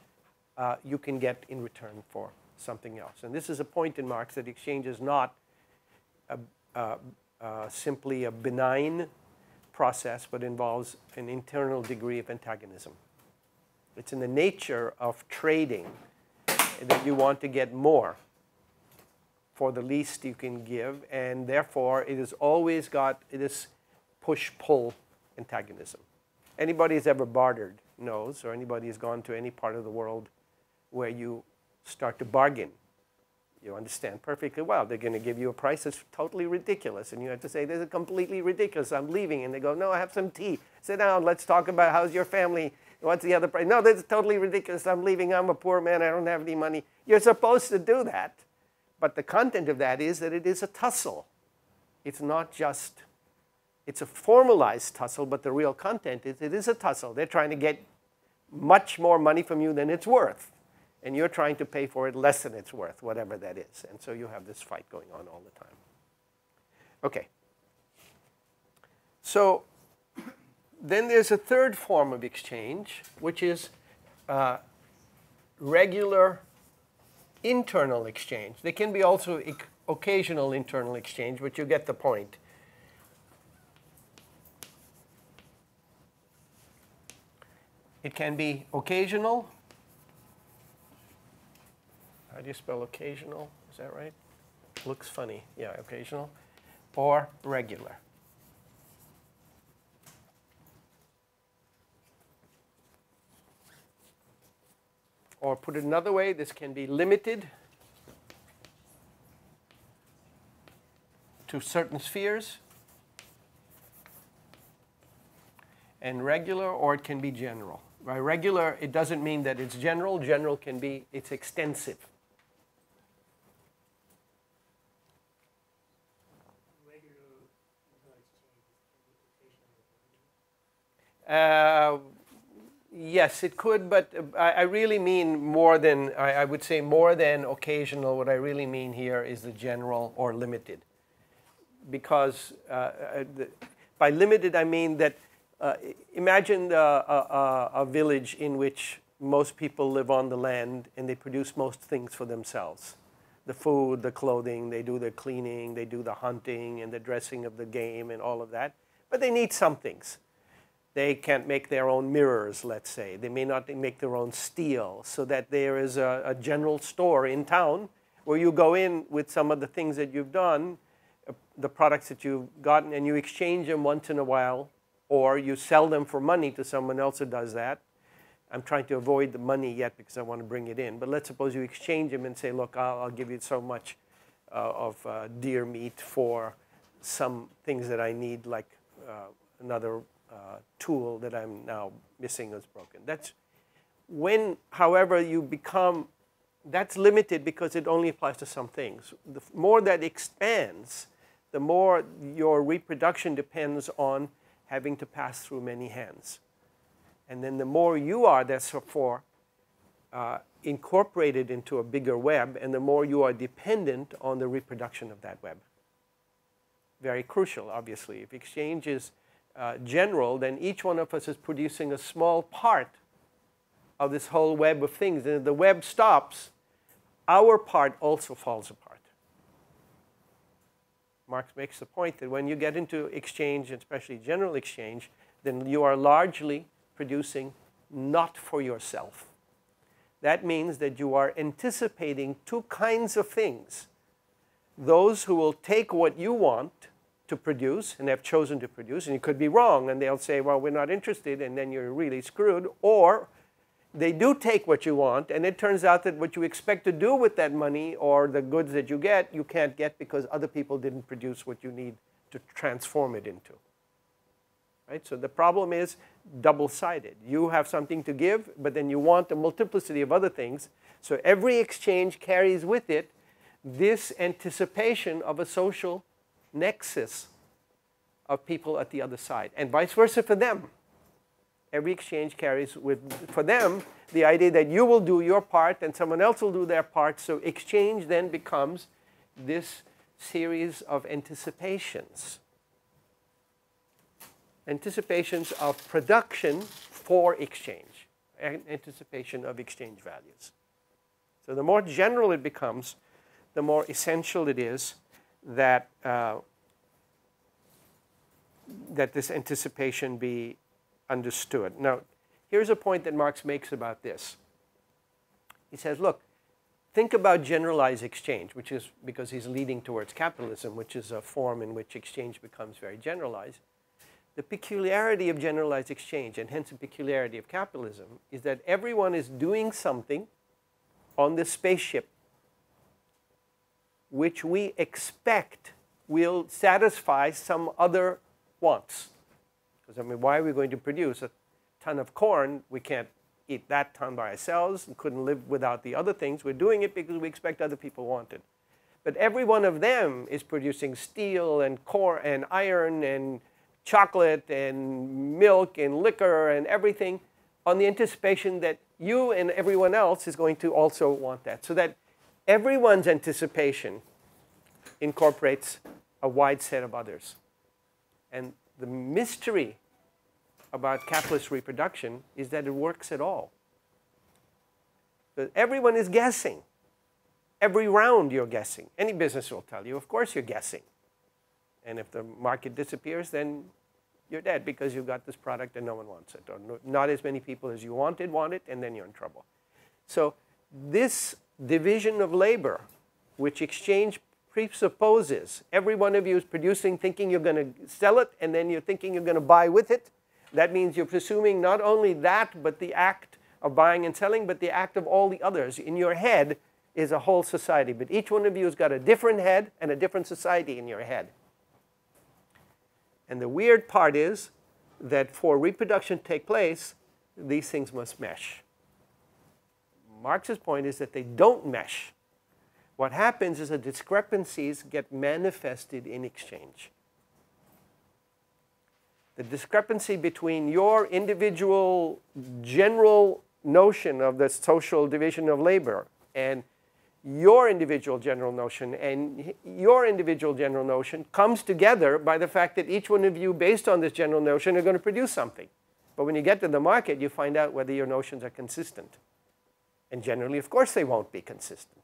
you can get in return for something else. And this is a point in Marx that exchange is not simply a benign process, but involves an internal degree of antagonism. It's in the nature of trading that you want to get more for the least you can give, and therefore it has always got this push-pull antagonism. Anybody who's ever bartered knows, or anybody who's gone to any part of the world where you start to bargain, you understand perfectly well. They're going to give you a price that's totally ridiculous, and you have to say, this is completely ridiculous, I'm leaving. And they go, no, have some tea. Sit down, let's talk about how's your family. What's the other price? No, this is totally ridiculous. I'm leaving. I'm a poor man. I don't have any money. You're supposed to do that. But the content of that is that it is a tussle. It's not just, it's a formalized tussle, but the real content is it is a tussle. They're trying to get much more money from you than it's worth. And you're trying to pay for it less than it's worth, whatever that is. And so you have this fight going on all the time. Okay. So then there's a third form of exchange, which is regular internal exchange. There can be also occasional internal exchange, but you get the point. It can be occasional. How do you spell occasional? Is that right? Looks funny. Yeah, occasional. Or regular. Or put it another way, this can be limited to certain spheres, and regular, or it can be general. By regular, it doesn't mean that it's general. General can be, it's extensive. Yes, it could, but I really mean more than, I would say more than occasional. What I really mean here is the general or limited. Because by limited, I mean that imagine a village in which most people live on the land and they produce most things for themselves. The food, the clothing, they do the cleaning, they do the hunting and the dressing of the game and all of that. But they need some things. They can't make their own mirrors, let's say. They may not make their own steel, so that there is a general store in town where you go in with some of the things that you've done, the products that you've gotten and you exchange them once in a while, or you sell them for money to someone else who does that. I'm trying to avoid the money yet because I want to bring it in. But let's suppose you exchange them and say, look, I'll give you so much of deer meat for some things that I need, like another tool that I'm now missing is broken. That's when, however, you become, that's limited because it only applies to some things. The more that expands, the more your reproduction depends on having to pass through many hands. And then the more you are, therefore, incorporated into a bigger web, and the more you are dependent on the reproduction of that web. Very crucial, obviously. If exchange is general, then each one of us is producing a small part of this whole web of things. And if the web stops, our part also falls apart. Marx makes the point that when you get into exchange, especially general exchange, then you are largely producing not for yourself. That means that you are anticipating two kinds of things. Those who will take what you want to produce and have chosen to produce, and you could be wrong, and they'll say, well, we're not interested, and then you're really screwed. Or they do take what you want, and it turns out that what you expect to do with that money or the goods that you get, you can't get because other people didn't produce what you need to transform it into. Right? So the problem is double-sided. You have something to give, but then you want a multiplicity of other things. So every exchange carries with it this anticipation of a social nexus of people at the other side, and vice versa for them. Every exchange carries with, for them, the idea that you will do your part and someone else will do their part. So exchange then becomes this series of anticipations. Anticipations of production for exchange, anticipation of exchange values. So the more general it becomes, the more essential it is that, that this anticipation be understood. Now, here's a point that Marx makes about this. He says, look, think about generalized exchange, which is because he's leading towards capitalism, which is a form in which exchange becomes very generalized. The peculiarity of generalized exchange, and hence the peculiarity of capitalism, is that everyone is doing something on this spaceship which we expect will satisfy some other wants. Because, I mean, why are we going to produce a ton of corn? We can't eat that ton by ourselves and couldn't live without the other things. We're doing it because we expect other people want it. But every one of them is producing steel and corn and iron and chocolate and milk and liquor and everything on the anticipation that you and everyone else is going to also want that. So that everyone's anticipation incorporates a wide set of others. And the mystery about capitalist reproduction is that it works at all. But everyone is guessing. Every round you're guessing. Any business will tell you, of course you're guessing. And if the market disappears, then you're dead because you've got this product and no one wants it. Or not as many people as you want it, and then you're in trouble. So this division of labor, which exchange presupposes, every one of you is producing thinking you're going to sell it, and then you're thinking you're going to buy with it. That means you're presuming not only that, but the act of buying and selling, but the act of all the others. In your head is a whole society. But each one of you has got a different head and a different society in your head. And the weird part is that for reproduction to take place, these things must mesh. Marx's point is that they don't mesh. What happens is that discrepancies get manifested in exchange. The discrepancy between your individual general notion of the social division of labor and your individual general notion and your individual general notion comes together by the fact that each one of you, based on this general notion, are going to produce something. But when you get to the market, you find out whether your notions are consistent. And generally, of course, they won't be consistent.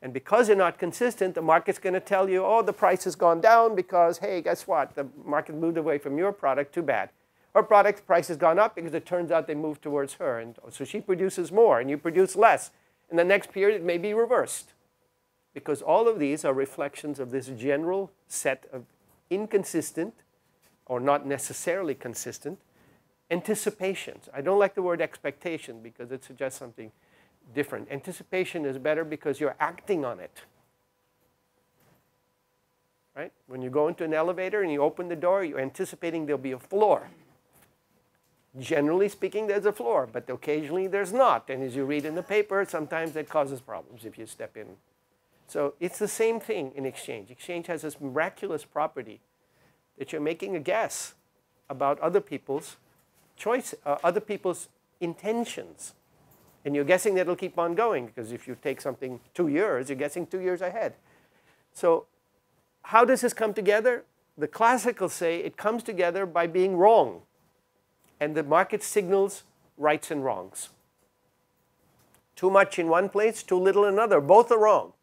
And because they're not consistent, the market's going to tell you, oh, the price has gone down because, hey, guess what? The market moved away from your product. Too bad. Her product's price has gone up because it turns out they moved towards her. And so she produces more and you produce less. In the next period, it may be reversed. because all of these are reflections of this general set of inconsistent, or not necessarily consistent, anticipations. I don't like the word expectation because it suggests something different. Anticipation is better because you're acting on it. Right? When you go into an elevator and you open the door, you're anticipating there'll be a floor. Generally speaking, there's a floor, but occasionally there's not. And as you read in the paper, sometimes that causes problems if you step in. So it's the same thing in exchange. Exchange has this miraculous property that you're making a guess about other people's choice, other people's intentions. And you're guessing that it'll keep on going, because if you take something 2 years, you're guessing 2 years ahead. So how does this come together? The classicals say it comes together by being wrong. And the market signals rights and wrongs. Too much in one place, too little in another. Both are wrong.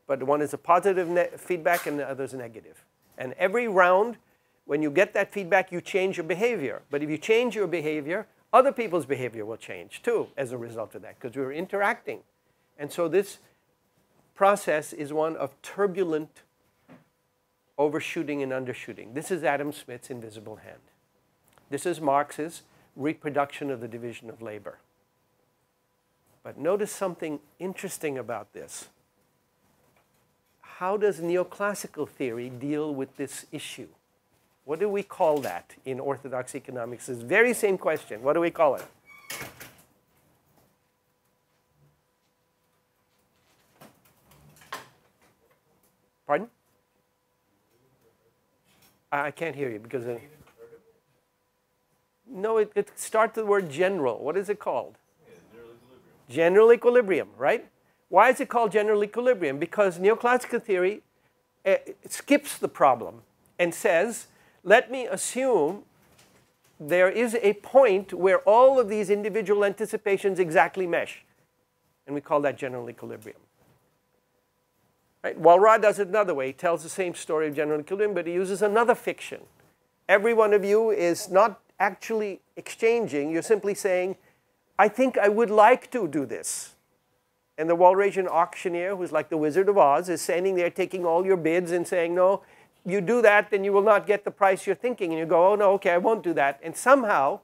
But one is a positive feedback and the other is negative. And every round, when you get that feedback, you change your behavior. But if you change your behavior, other people's behavior will change too as a result of that, because we're interacting. And so this process is one of turbulent overshooting and undershooting. This is Adam Smith's invisible hand. This is Marx's reproduction of the division of labor. But notice something interesting about this. How does neoclassical theory deal with this issue? What do we call that in orthodox economics? It's the very same question. What do we call it? Pardon? I can't hear you because no, it starts with the word general. What is it called? General equilibrium, right? Why is it called general equilibrium? Because neoclassical theory skips the problem and says, let me assume there is a point where all of these individual anticipations exactly mesh. And we call that general equilibrium. Right? Walras does it another way. He tells the same story of general equilibrium, but he uses another fiction. Every one of you is not actually exchanging. You're simply saying, I think I would like to do this. And the Walrasian auctioneer, who's like the Wizard of Oz, is standing there taking all your bids and saying, no, you do that, then you will not get the price you're thinking. And you go, oh, no, OK, I won't do that. And somehow,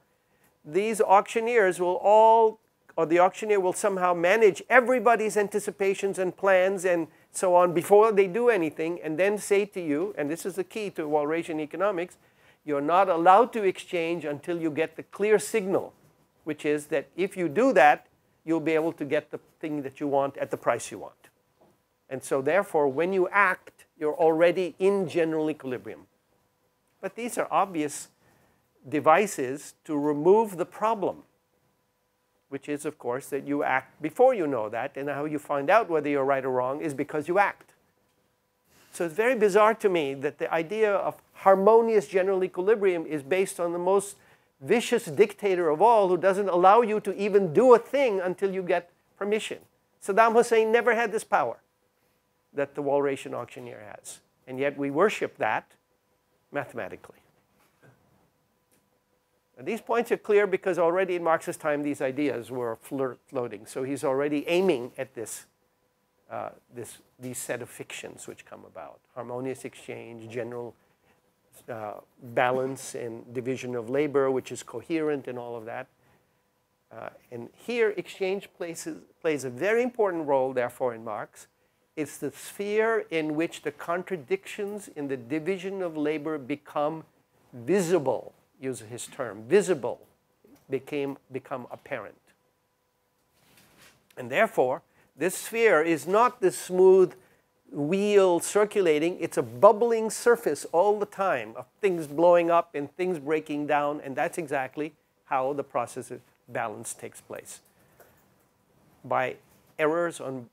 these auctioneers will all, or the auctioneer will somehow manage everybody's anticipations and plans and so on before they do anything, and then say to you, and this is the key to Walrasian economics, you're not allowed to exchange until you get the clear signal, which is that if you do that, you'll be able to get the thing that you want at the price you want. And so therefore, when you act, you're already in general equilibrium. But these are obvious devices to remove the problem, which is, of course, that you act before you know that, and how you find out whether you're right or wrong is because you act. So it's very bizarre to me that the idea of harmonious general equilibrium is based on the most vicious dictator of all, who doesn't allow you to even do a thing until you get permission. Saddam Hussein never had this power that the Walrasian auctioneer has. And yet we worship that mathematically. And these points are clear because already in Marx's time these ideas were floating. So he's already aiming at this, these set of fictions which come about. Harmonious exchange, general balance and division of labor, which is coherent and all of that. And here exchange plays a very important role, therefore, in Marx. It's the sphere in which the contradictions in the division of labor become visible. Use his term, visible, become apparent. And therefore, this sphere is not this smooth wheel circulating. It's a bubbling surface all the time of things blowing up and things breaking down. And that's exactly how the process of balance takes place. By errors on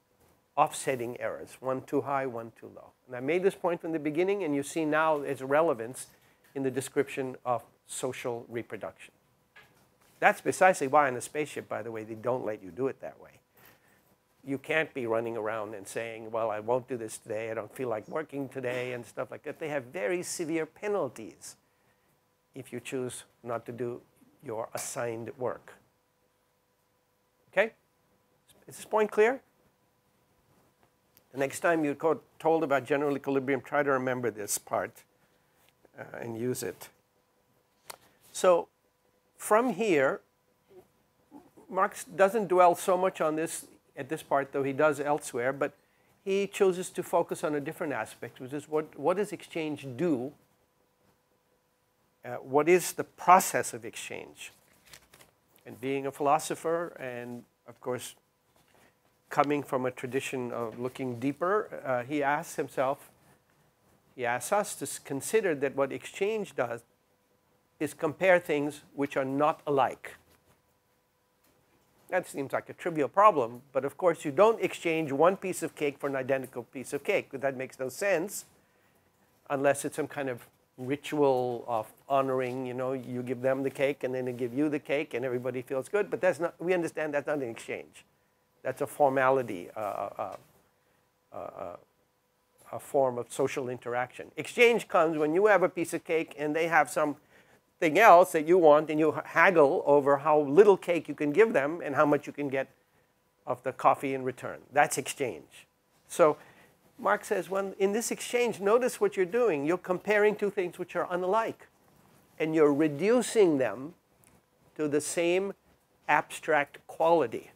offsetting errors, one too high, one too low. And I made this point from the beginning, and you see now its relevance in the description of social reproduction. That's precisely why in the spaceship, by the way, they don't let you do it that way. You can't be running around and saying, well, I won't do this today, I don't feel like working today, and stuff like that. They have very severe penalties if you choose not to do your assigned work. Okay? Is this point clear? The next time you're told about general equilibrium, try to remember this part and use it. So from here, Marx doesn't dwell so much on this at this part, though he does elsewhere, but he chooses to focus on a different aspect, which is what does exchange do? What is the process of exchange? And being a philosopher, and of course, coming from a tradition of looking deeper, he asks himself, he asks us to consider that what exchange does is compare things which are not alike. That seems like a trivial problem, but of course you don't exchange one piece of cake for an identical piece of cake. That makes no sense unless it's some kind of ritual of honoring, you know, you give them the cake and then they give you the cake and everybody feels good, but that's not, we understand that's not an exchange. That's a formality, a form of social interaction. Exchange comes when you have a piece of cake and they have something else that you want, and you haggle over how little cake you can give them and how much you can get of the coffee in return. That's exchange. So Marx says, when in this exchange, notice what you're doing. You're comparing two things which are unlike, and you're reducing them to the same abstract quality.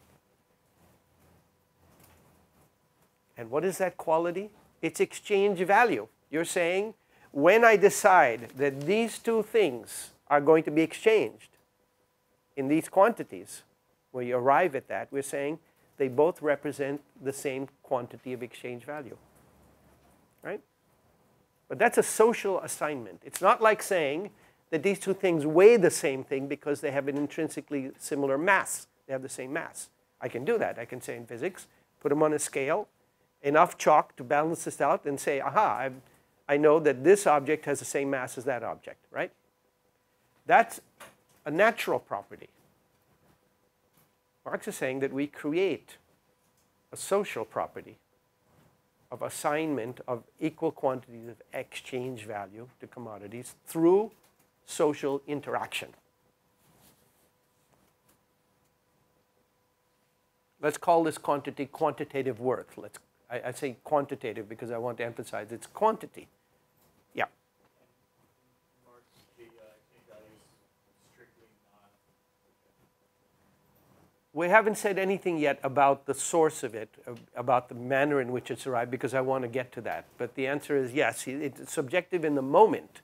And what is that quality? It's exchange value. You're saying, when I decide that these two things are going to be exchanged in these quantities, where you arrive at that, we're saying they both represent the same quantity of exchange value. Right? But that's a social assignment. It's not like saying that these two things weigh the same thing because they have an intrinsically similar mass. They have the same mass. I can do that. I can say in physics, put them on a scale, enough chalk to balance this out and say, aha, I know that this object has the same mass as that object, right? That's a natural property. Marx is saying that we create a social property of assignment of equal quantities of exchange value to commodities through social interaction. Let's call this quantity quantitative worth. I say quantitative because I want to emphasize it's quantity. Yeah. Marx, exchange value is strictly not. We haven't said anything yet about the source of it, about the manner in which it's arrived, because I want to get to that. But the answer is yes, it's subjective in the moment.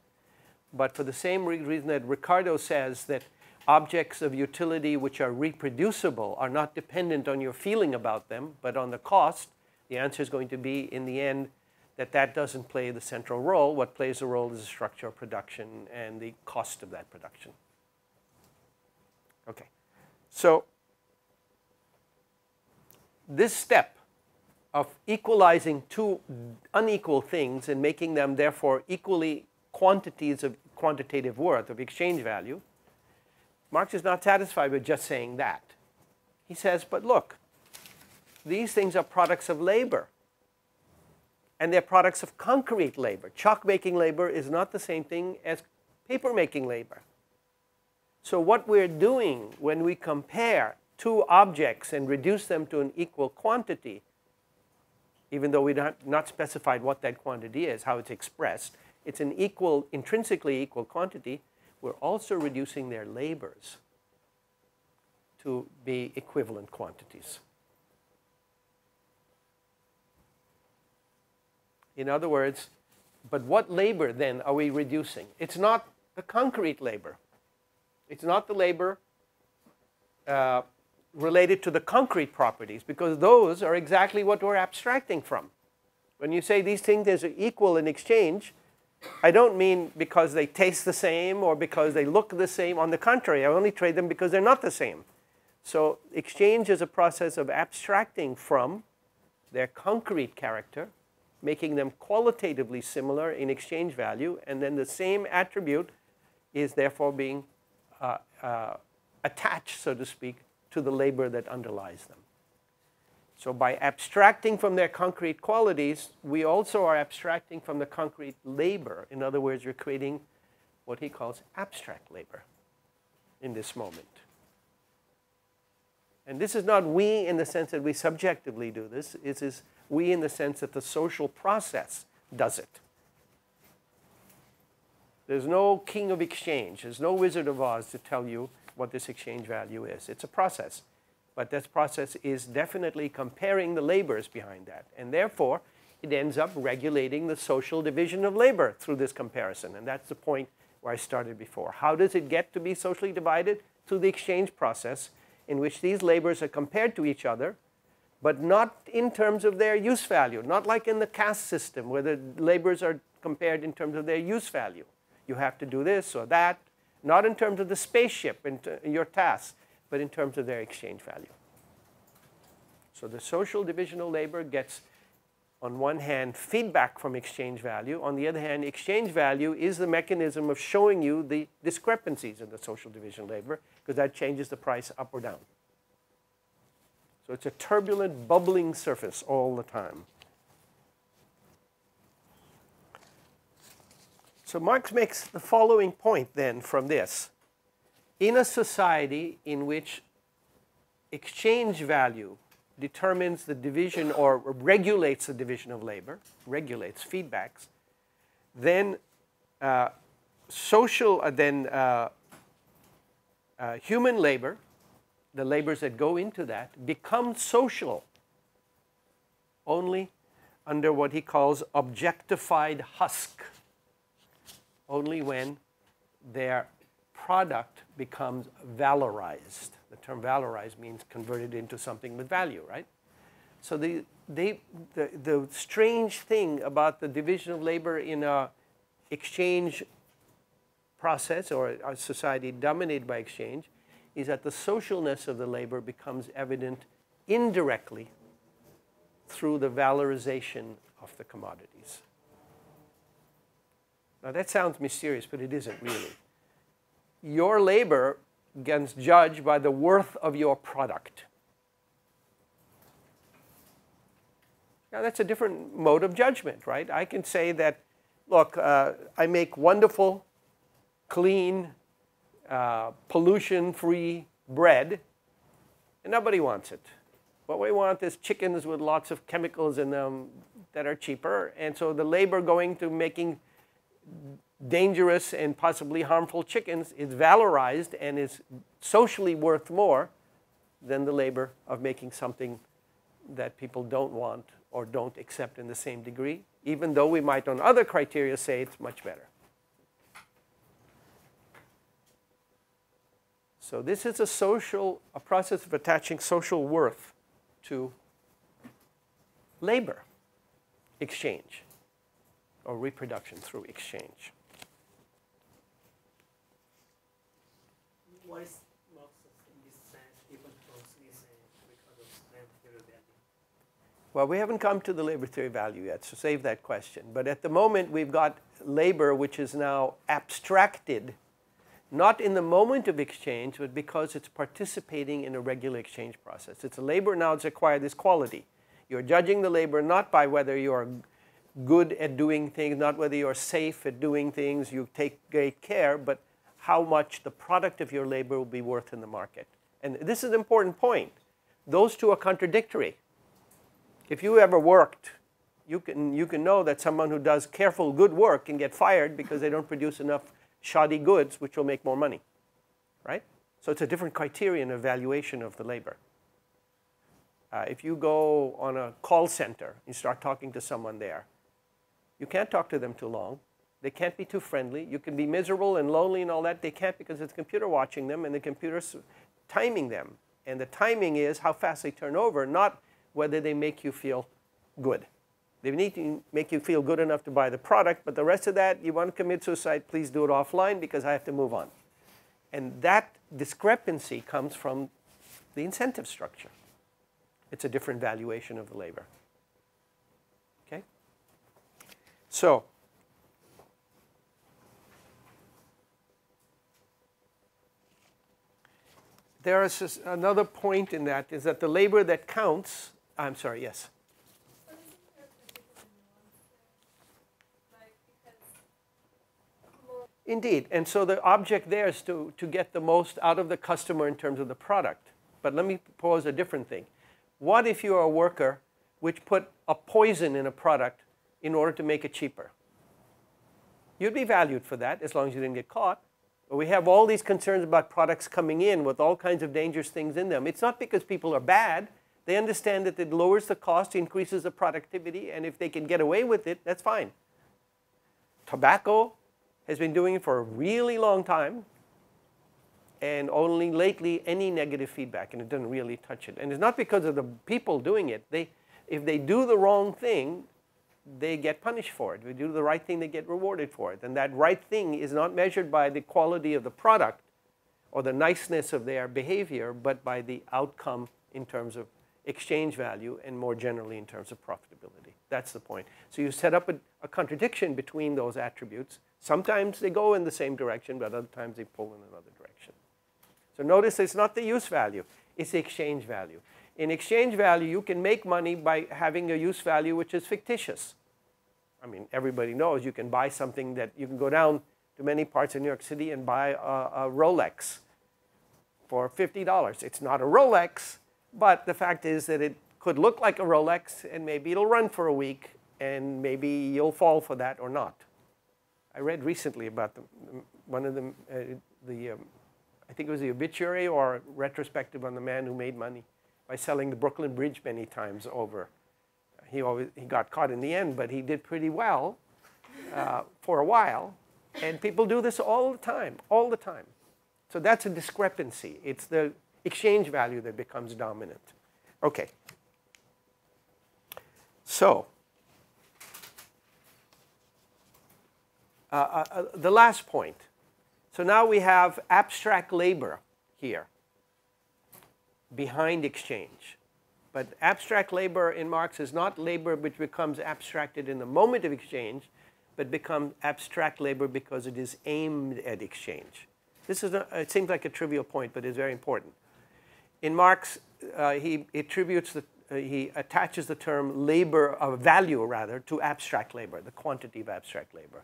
But for the same reason that Ricardo says that objects of utility which are reproducible are not dependent on your feeling about them, but on the cost, the answer is going to be, in the end, that doesn't play the central role. What plays a role is the structure of production and the cost of that production. Okay. So this step of equalizing two unequal things and making them, therefore, equally quantities of quantitative worth, of exchange value, Marx is not satisfied with just saying that. He says, but look, these things are products of labor, and they're products of concrete labor. Chalk-making labor is not the same thing as paper-making labor. So what we're doing when we compare two objects and reduce them to an equal quantity, even though we not specified what that quantity is, how it's expressed, it's an equal, intrinsically equal quantity, we're also reducing their labors to be equivalent quantities. In other words, but what labor then are we reducing? It's not the concrete labor. It's not the labor related to the concrete properties, because those are exactly what we're abstracting from. When you say these things are equal in exchange, I don't mean because they taste the same or because they look the same. On the contrary, I only trade them because they're not the same. So exchange is a process of abstracting from their concrete character, making them qualitatively similar in exchange value, and then the same attribute is therefore being attached, so to speak, to the labor that underlies them. So by abstracting from their concrete qualities, we also are abstracting from the concrete labor. In other words, you're creating what he calls abstract labor in this moment. And this is not we in the sense that we subjectively do this. It is We in the sense that the social process does it. There's no king of exchange. There's no Wizard of Oz to tell you what this exchange value is. It's a process. But this process is definitely comparing the labors behind that. And therefore, it ends up regulating the social division of labor through this comparison. And that's the point where I started before. How does it get to be socially divided? Through the exchange process, in which these labors are compared to each other, but not in terms of their use value. Not like in the caste system, where the labors are compared in terms of their use value. You have to do this or that. Not in terms of the spaceship in your tasks, but in terms of their exchange value. So the social division of labor gets, on one hand, feedback from exchange value. On the other hand, exchange value is the mechanism of showing you the discrepancies in the social division of labor, because that changes the price up or down. So it's a turbulent, bubbling surface all the time. So Marx makes the following point then from this. In a society in which exchange value determines the division or regulates the division of labor, regulates feedbacks, then human labor, the labors that go into that, become social only under what he calls objectified husk. Only when their product becomes valorized. The term valorized means converted into something with value, right? So the strange thing about the division of labor in a exchange process or a society dominated by exchange is that the socialness of the labor becomes evident indirectly through the valorization of the commodities. Now that sounds mysterious, but it isn't really. Your labor gets judged by the worth of your product. Now that's a different mode of judgment, right? I can say that, look, I make wonderful, clean, pollution-free bread, and nobody wants it. What we want is chickens with lots of chemicals in them that are cheaper, and so the labor going to making dangerous and possibly harmful chickens is valorized and is socially worth more than the labor of making something that people don't want or don't accept in the same degree, even though we might on other criteria say it's much better. So this is a process of attaching social worth to labor exchange or reproduction through exchange. What is Marxist in this sense, different from this because of labor theory value? Well, we haven't come to the labor theory value yet, so save that question. But at the moment, we've got labor which is now abstracted, not in the moment of exchange, but because it's participating in a regular exchange process. It's a labor now that's acquired this quality. You're judging the labor not by whether you're good at doing things, not whether you're safe at doing things, you take great care, but how much the product of your labor will be worth in the market. And this is an important point. Those two are contradictory. If you ever worked, you can know that someone who does careful, good work can get fired because they don't produce enough shoddy goods which will make more money, right? So it's a different criterion of valuation of the labor. If you go on a call center, you start talking to someone there, you can't talk to them too long. They can't be too friendly. You can be miserable and lonely and all that. They can't because it's the computer watching them and the computer's timing them. And the timing is how fast they turn over, not whether they make you feel good. They need to make you feel good enough to buy the product, but the rest of that, you want to commit suicide, please do it offline because I have to move on. And that discrepancy comes from the incentive structure. It's a different valuation of the labor. Okay? So, there is another point in that, is that the labor that counts, I'm sorry, yes? Indeed, and so the object there is to get the most out of the customer in terms of the product. But let me pose a different thing. What if you are a worker which put a poison in a product in order to make it cheaper. You'd be valued for that as long as you didn't get caught. But we have all these concerns about products coming in with all kinds of dangerous things in them. It's not because people are bad. They understand that it lowers the cost, increases the productivity, and if they can get away with it, that's fine. Tobacco has been doing it for a really long time, and only lately any negative feedback, and it doesn't really touch it. And it's not because of the people doing it. If they do the wrong thing, they get punished for it. If they do the right thing, they get rewarded for it. And that right thing is not measured by the quality of the product or the niceness of their behavior, but by the outcome in terms of exchange value and more generally in terms of profitability. That's the point. So you set up a contradiction between those attributes. Sometimes they go in the same direction, but other times they pull in another direction. So notice it's not the use value, it's the exchange value. In exchange value, you can make money by having a use value which is fictitious. I mean, everybody knows you can buy something that you can go down to many parts of New York City and buy a Rolex for $50. It's not a Rolex, but the fact is that it could look like a Rolex, and maybe it'll run for a week, and maybe you'll fall for that or not. I read recently about one of them, I think it was the obituary or retrospective on the man who made money by selling the Brooklyn Bridge many times over. He got caught in the end, but he did pretty well for a while. And people do this all the time, all the time. So that's a discrepancy. It's the exchange value that becomes dominant. Okay. So the last point. So now we have abstract labor here behind exchange. But abstract labor in Marx is not labor which becomes abstracted in the moment of exchange, but becomes abstract labor because it is aimed at exchange. This is it seems like a trivial point, but it's very important. In Marx, he attaches the term labor, of value rather, to abstract labor, the quantity of abstract labor.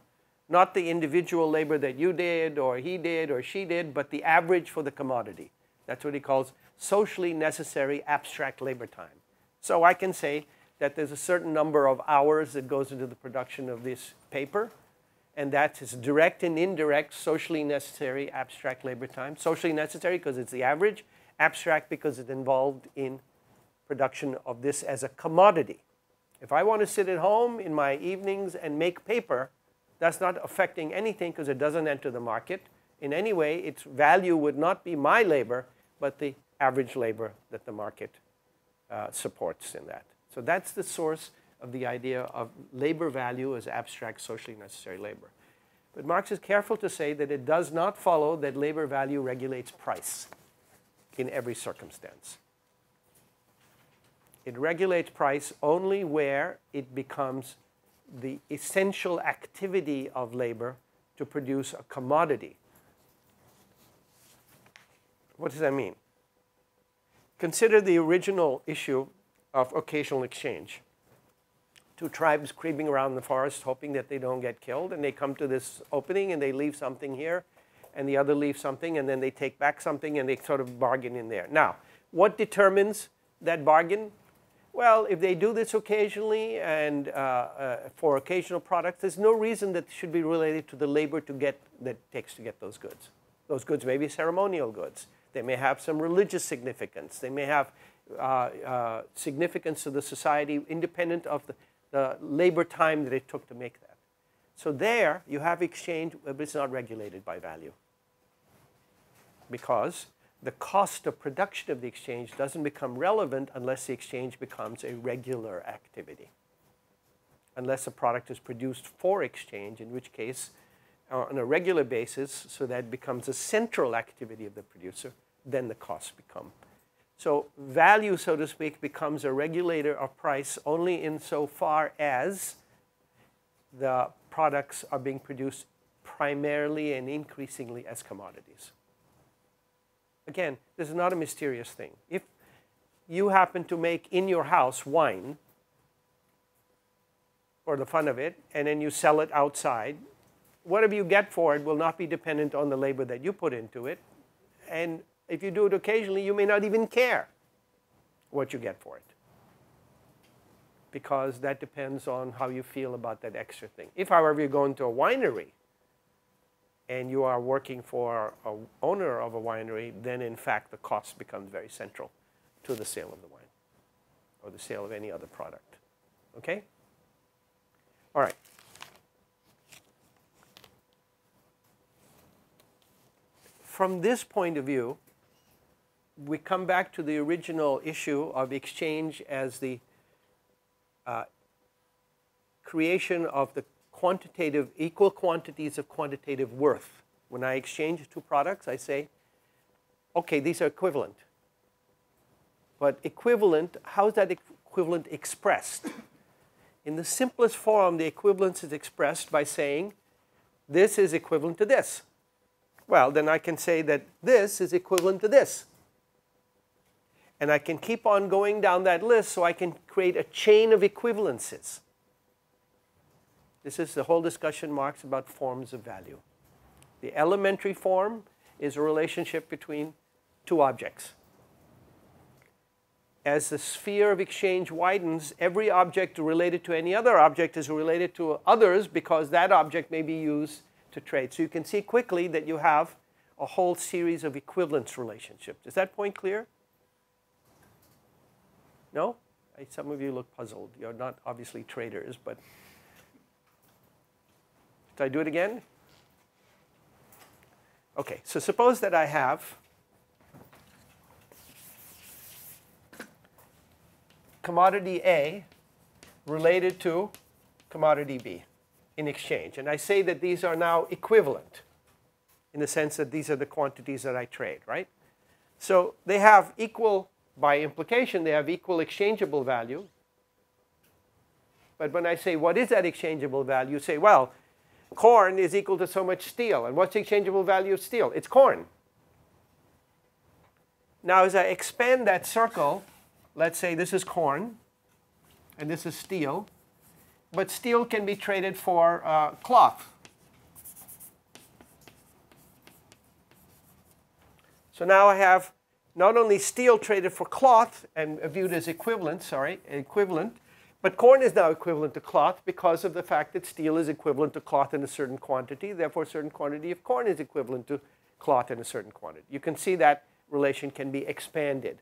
Not the individual labor that you did or he did or she did, but the average for the commodity. That's what he calls socially necessary abstract labor time. So I can say that there's a certain number of hours that goes into the production of this paper, and that is direct and indirect socially necessary abstract labor time. Socially necessary because it's the average, abstract because it's involved in production of this as a commodity. If I want to sit at home in my evenings and make paper, that's not affecting anything because it doesn't enter the market in any way. Its value would not be my labor, but the average labor that the market supports in that. So that's the source of the idea of labor value as abstract socially necessary labor. But Marx is careful to say that it does not follow that labor value regulates price in every circumstance. It regulates price only where it becomes the essential activity of labor to produce a commodity. What does that mean? Consider the original issue of occasional exchange. Two tribes creeping around the forest hoping that they don't get killed, and they come to this opening and they leave something here and the other leaves something, and then they take back something and they sort of bargain in there. Now, what determines that bargain? Well, if they do this occasionally and for occasional products, there's no reason that should be related to the labor that it takes to get those goods. Those goods may be ceremonial goods. They may have some religious significance. They may have significance to the society independent of the labor time that it took to make that. So there you have exchange, but it's not regulated by value. Because the cost of production of the exchange doesn't become relevant unless the exchange becomes a regular activity. Unless a product is produced for exchange, in which case, on a regular basis, so that it becomes a central activity of the producer, then the costs become. So value, so to speak, becomes a regulator of price only insofar as the products are being produced primarily and increasingly as commodities. Again, this is not a mysterious thing. If you happen to make in your house wine for the fun of it, and then you sell it outside, whatever you get for it will not be dependent on the labor that you put into it. And if you do it occasionally, you may not even care what you get for it. because that depends on how you feel about that extra thing. If, however, you go into a winery and you are working for an owner of a winery, then in fact the cost becomes very central to the sale of the wine or the sale of any other product. Okay? All right. From this point of view, we come back to the original issue of exchange as the creation of the quantitative, equal quantities of quantitative worth. When I exchange two products, I say, okay, these are equivalent. But equivalent, how is that equivalent expressed? In the simplest form, the equivalence is expressed by saying, this is equivalent to this. Well, then I can say that this is equivalent to this. And I can keep on going down that list so I can create a chain of equivalences. This is the whole discussion marks about forms of value. The elementary form is a relationship between two objects. As the sphere of exchange widens, every object related to any other object is related to others because that object may be used to trade. So you can see quickly that you have a whole series of equivalence relationships. Is that point clear? No? Some of you look puzzled. You're not obviously traders, but should I do it again? Okay, so suppose that I have commodity A related to commodity B in exchange. And I say that these are now equivalent in the sense that these are the quantities that I trade, right? So they have equal, by implication, they have equal exchangeable value. But when I say, what is that exchangeable value? You say, well, corn is equal to so much steel. And what's the exchangeable value of steel? It's corn. Now, as I expand that circle, let's say this is corn, and this is steel. But steel can be traded for cloth. So now I have not only steel traded for cloth and viewed as equivalent, but corn is now equivalent to cloth because of the fact that steel is equivalent to cloth in a certain quantity. Therefore, a certain quantity of corn is equivalent to cloth in a certain quantity. You can see that relation can be expanded.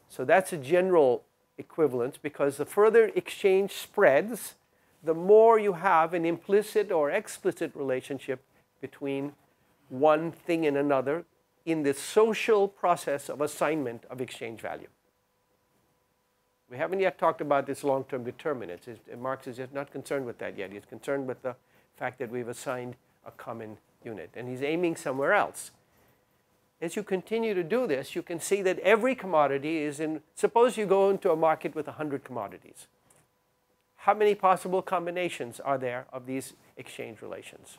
So that's a general equivalence because the further exchange spreads, the more you have an implicit or explicit relationship between one thing and another in the social process of assignment of exchange value. We haven't yet talked about this long-term determinants. Marx is just not concerned with that yet. He's concerned with the fact that we've assigned a common unit. And he's aiming somewhere else. As you continue to do this, you can see that every commodity is in, suppose you go into a market with 100 commodities. How many possible combinations are there of these exchange relations?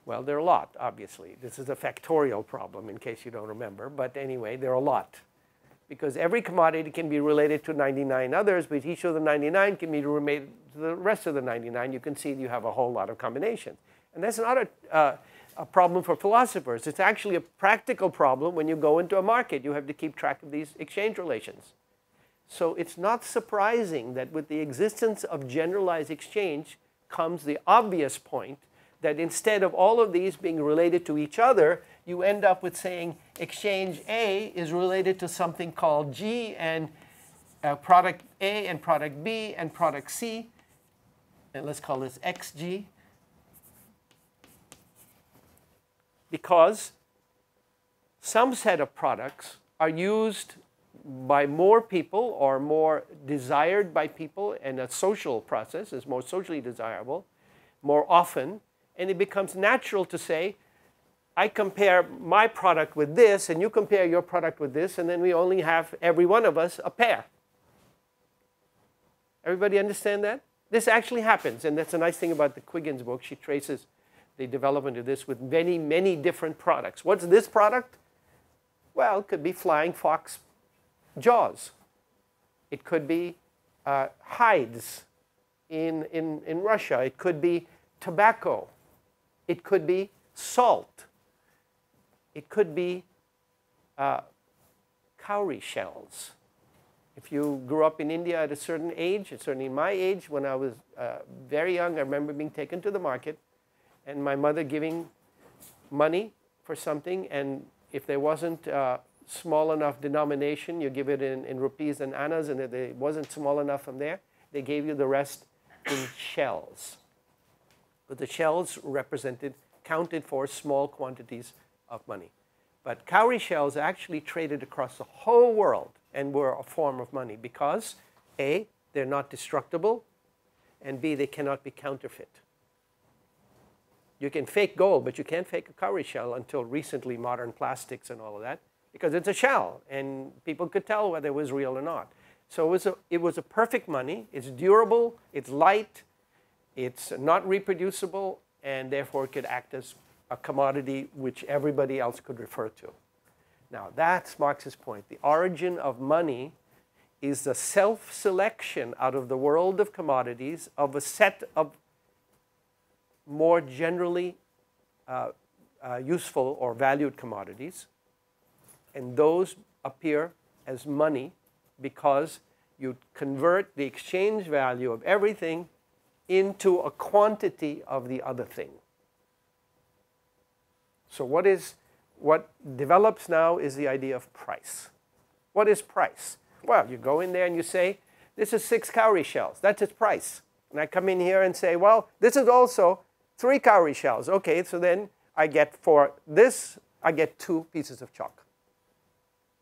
Well, there are a lot, obviously. This is a factorial problem, in case you don't remember. But anyway, there are a lot. Because every commodity can be related to 99 others, but each of the 99 can be related to the rest of the 99. You can see you have a whole lot of combinations. And that's not a problem for philosophers. It's actually a practical problem when you go into a market. You have to keep track of these exchange relations. So it's not surprising that with the existence of generalized exchange comes the obvious point that instead of all of these being related to each other, you end up with saying exchange A is related to something called G, and product A and product B and product C. And let's call this XG. Because some set of products are used by more people or more desired by people, and a social process is more socially desirable more often. And it becomes natural to say, I compare my product with this, and you compare your product with this, and then we only have, every one of us, a pair. Everybody understand that? This actually happens, and that's a nice thing about the Quiggins book. She traces the development of this with many, many different products. What's this product? Well, it could be flying fox jaws. It could be hides in Russia. It could be tobacco. It could be salt. It could be cowrie shells. If you grew up in India at a certain age, certainly my age, when I was very young, I remember being taken to the market and my mother giving money for something, and if there wasn't small enough denomination, you give it in rupees and annas, and if it wasn't small enough from there, they gave you the rest in shells. But the shells counted for small quantities of money. But cowrie shells actually traded across the whole world and were a form of money because A, they're not destructible, and B, they cannot be counterfeit. You can fake gold, but you can't fake a cowrie shell until recently, modern plastics and all of that, because it's a shell, and people could tell whether it was real or not. So it was a perfect money. It's durable, it's light, it's not reproducible, and therefore it could act as a commodity which everybody else could refer to. Now, that's Marx's point. The origin of money is the self-selection out of the world of commodities of a set of more generally useful or valued commodities, and those appear as money because you convert the exchange value of everything into a quantity of the other thing. So what develops now is the idea of price. What is price? Well, you go in there and you say, this is 6 cowrie shells. That's its price. And I come in here and say, well, this is also 3 cowrie shells. Okay, so then I get for this, I get 2 pieces of chalk.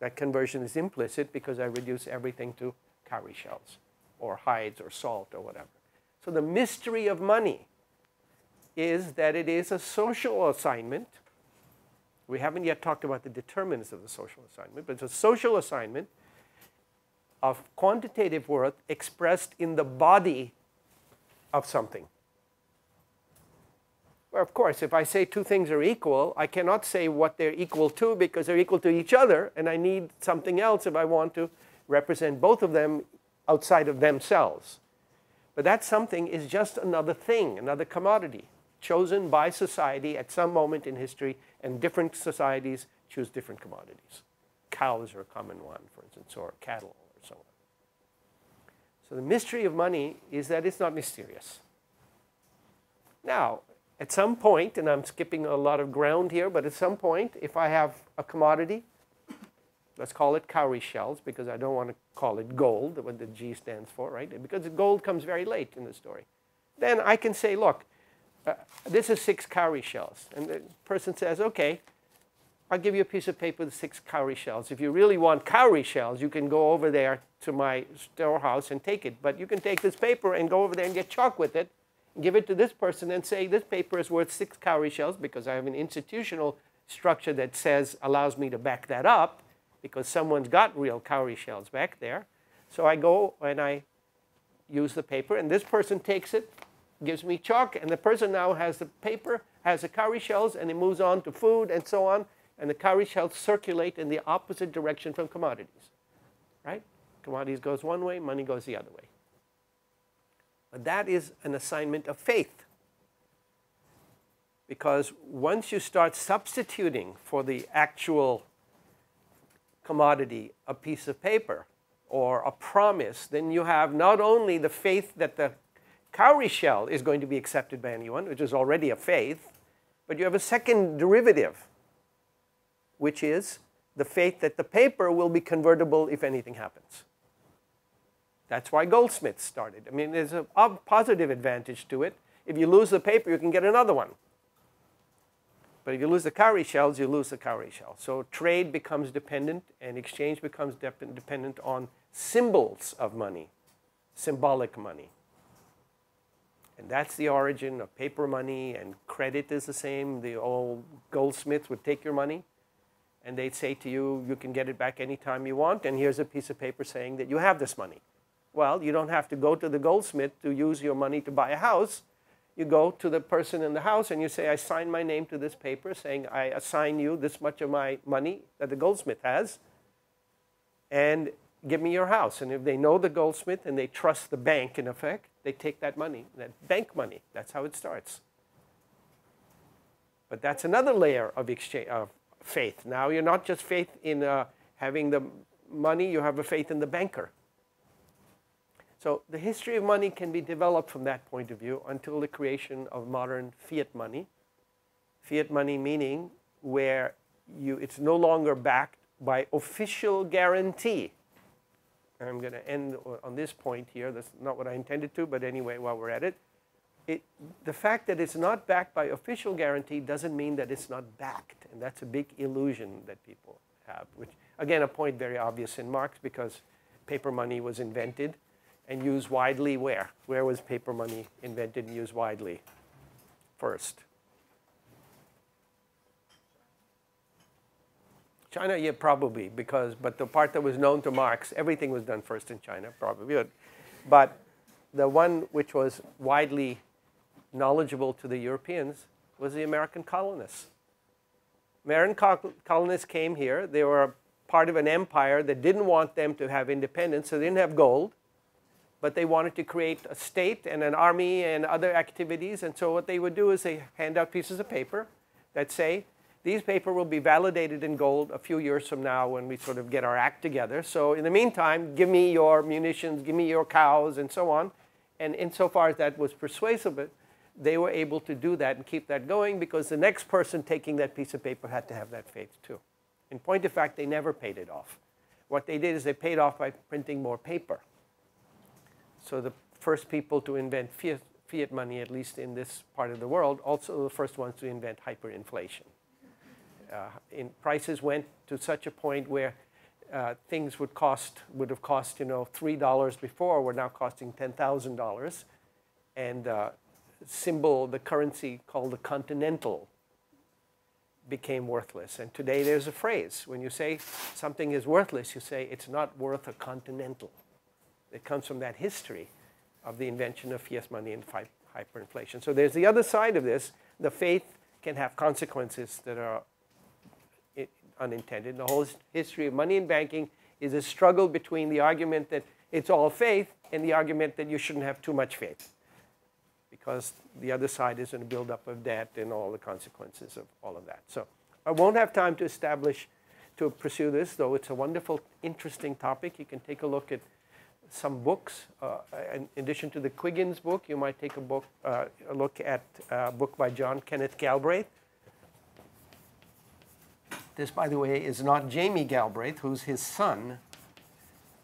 That conversion is implicit because I reduce everything to cowrie shells or hides or salt or whatever. So the mystery of money is that it is a social assignment. We haven't yet talked about the determinants of the social assignment, but it's a social assignment of quantitative worth expressed in the body of something. Well, of course, if I say 2 things are equal, I cannot say what they're equal to because they're equal to each other, and I need something else if I want to represent both of them outside of themselves. But that something is just another thing, another commodity, chosen by society at some moment in history, and different societies choose different commodities. Cows are a common one, for instance, or cattle, or so on. So the mystery of money is that it's not mysterious. Now, at some point, and I'm skipping a lot of ground here, but at some point, if I have a commodity, let's call it cowrie shells, because I don't want to call it gold, what the G stands for, right? Because gold comes very late in the story. Then I can say, look, this is 6 cowrie shells. And the person says, okay, I'll give you a piece of paper with 6 cowrie shells. If you really want cowrie shells, you can go over there to my storehouse and take it. But you can take this paper and go over there and get chalk with it, and give it to this person and say, this paper is worth 6 cowrie shells because I have an institutional structure that allows me to back that up because someone's got real cowrie shells back there. So I go and I use the paper, and this person takes it, gives me chalk, and the person now has the paper, has the cowrie shells, and it moves on to food and so on, and the cowrie shells circulate in the opposite direction from commodities, right? Commodities goes one way, money goes the other way. But that is an assignment of faith, because once you start substituting for the actual commodity a piece of paper or a promise, then you have not only the faith that the cowrie shell is going to be accepted by anyone, which is already a faith, but you have a second derivative, which is the faith that the paper will be convertible if anything happens. That's why goldsmiths started. I mean, there's a positive advantage to it. If you lose the paper, you can get another one. But if you lose the cowrie shells, you lose the cowrie shell. So trade becomes dependent, and exchange becomes dependent on symbols of money, symbolic money. And that's the origin of paper money, and credit is the same. The old goldsmiths would take your money, and they'd say to you, you can get it back anytime you want, and here's a piece of paper saying that you have this money. Well, you don't have to go to the goldsmith to use your money to buy a house. You go to the person in the house, and you say, I sign my name to this paper saying I assign you this much of my money that the goldsmith has, and give me your house. And if they know the goldsmith and they trust the bank, in effect, they take that money, that bank money. That's how it starts. But that's another layer of exchange, of faith. Now you're not just faith in having the money, you have a faith in the banker. So the history of money can be developed from that point of view until the creation of modern fiat money. Fiat money meaning where it's no longer backed by official guarantee. And I'm going to end on this point here. That's not what I intended to, but anyway, while we're at it, the fact that it's not backed by official guarantee doesn't mean that it's not backed. And that's a big illusion that people have, which, again, a point very obvious in Marx because paper money was invented and used widely where? Where was paper money invented and used widely first? China, yeah, probably, but the part that was known to Marx, everything was done first in China, probably. But the one which was widely knowledgeable to the Europeans was the American colonists. American colonists came here. They were part of an empire that didn't want them to have independence, so they didn't have gold, but they wanted to create a state and an army and other activities. And so what they would do is they hand out pieces of paper that say, these paper will be validated in gold a few years from now when we sort of get our act together. So in the meantime, give me your munitions, give me your cows, and so on. And insofar as that was persuasive, they were able to do that and keep that going because the next person taking that piece of paper had to have that faith too. In point of fact, they never paid it off. What they did is they paid off by printing more paper. So the first people to invent fiat money, at least in this part of the world, also the first ones to invent hyperinflation. Prices went to such a point where things would have cost $3 before, were now costing $10,000, and the currency called the continental became worthless. And today there's a phrase when you say something is worthless, you say it's not worth a continental. It comes from that history of the invention of fiat money and hyperinflation. So there's the other side of this. The faith can have consequences that are unintended. The whole history of money and banking is a struggle between the argument that it's all faith and the argument that you shouldn't have too much faith, because the other side is in a buildup of debt and all the consequences of all of that. So I won't have time to pursue this, though it's a wonderful, interesting topic. You can take a look at some books. In addition to the Quiggins book, you might take a look at a book by John Kenneth Galbraith. This, by the way, is not Jamie Galbraith, who's his son,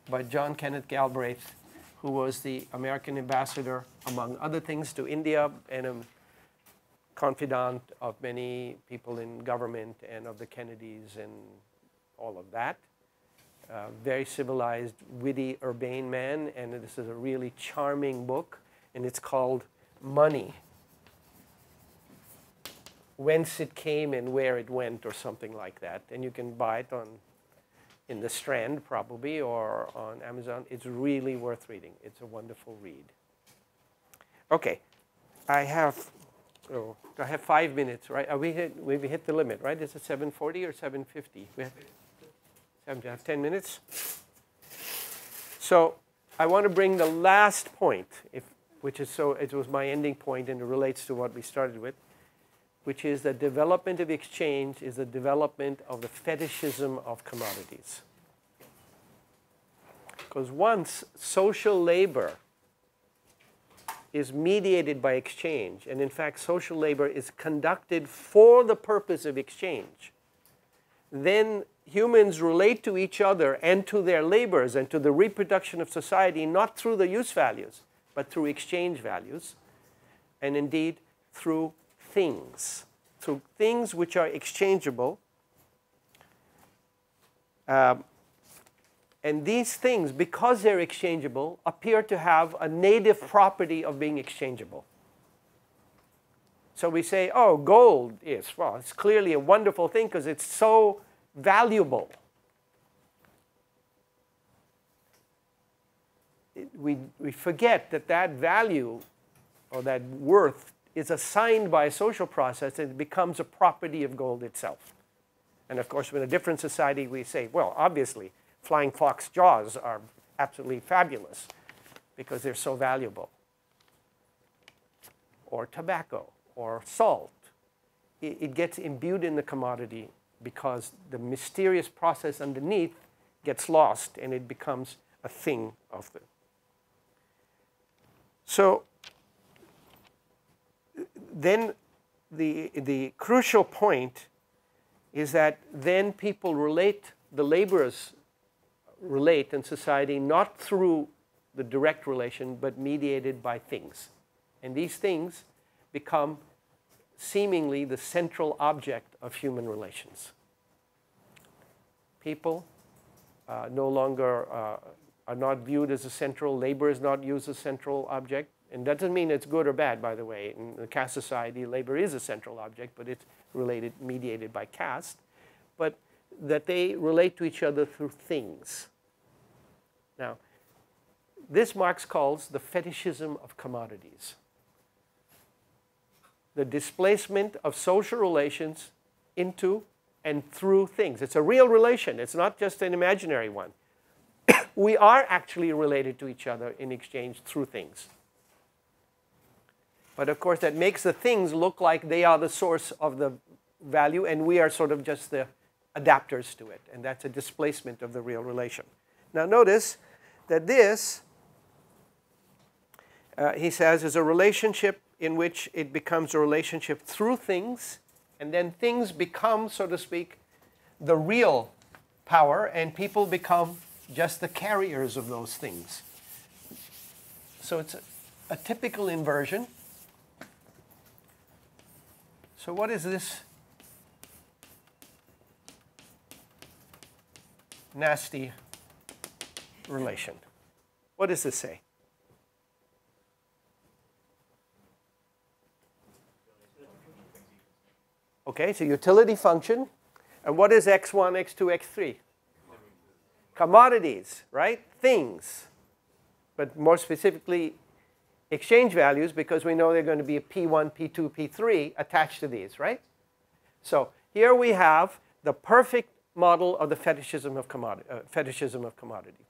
but John Kenneth Galbraith, who was the American ambassador, among other things, to India and a confidant of many people in government and of the Kennedys and all of that. Very civilized, witty, urbane man, and this is a really charming book, and it's called Money: Whence It Came and Where It Went, or something like that. And you can buy it in the Strand, probably, or on Amazon. It's really worth reading. It's a wonderful read. Okay, I have 5 minutes, right? We've hit the limit, right? Is it 7:40 or 7:50? We have 10 minutes. So I want to bring the last point, it was my ending point, and it relates to what we started with, which is the development of exchange is the development of the fetishism of commodities. Because once social labor is mediated by exchange, and in fact social labor is conducted for the purpose of exchange, then humans relate to each other and to their labors and to the reproduction of society not through the use values, but through exchange values, and indeed through things which are exchangeable. And these things, because they're exchangeable, appear to have a native property of being exchangeable. So we say, oh, gold is, well, it's clearly a wonderful thing because it's so valuable. We forget that that value or that worth is assigned by a social process and it becomes a property of gold itself. And of course, in a different society, we say, well, obviously, flying fox jaws are absolutely fabulous because they're so valuable. Or tobacco, or salt. It gets imbued in the commodity because the mysterious process underneath gets lost and it becomes a thing of the. So then the crucial point is that then people relate, the laborers relate in society not through the direct relation, but mediated by things. And these things become seemingly the central object of human relations. People no longer are not viewed as a central, labor is not used as a central object. And that doesn't mean it's good or bad, by the way. In the caste society, labor is a central object, but it's mediated by caste. But that they relate to each other through things. Now, this Marx calls the fetishism of commodities. The displacement of social relations into and through things. It's a real relation. It's not just an imaginary one. We are actually related to each other in exchange through things. But of course, that makes the things look like they are the source of the value, and we are sort of just the adapters to it. And that's a displacement of the real relation. Now notice that this, he says, is a relationship in which it becomes a relationship through things, and then things become, so to speak, the real power, and people become just the carriers of those things. So it's a typical inversion. So what is this nasty relation? What does this say? Okay, so utility function. And what is x1, x2, x3? Commodities, right? Things. But more specifically, exchange values, because we know they're going to be a P1, P2, P3 attached to these, right? So here we have the perfect model of the fetishism of commodity,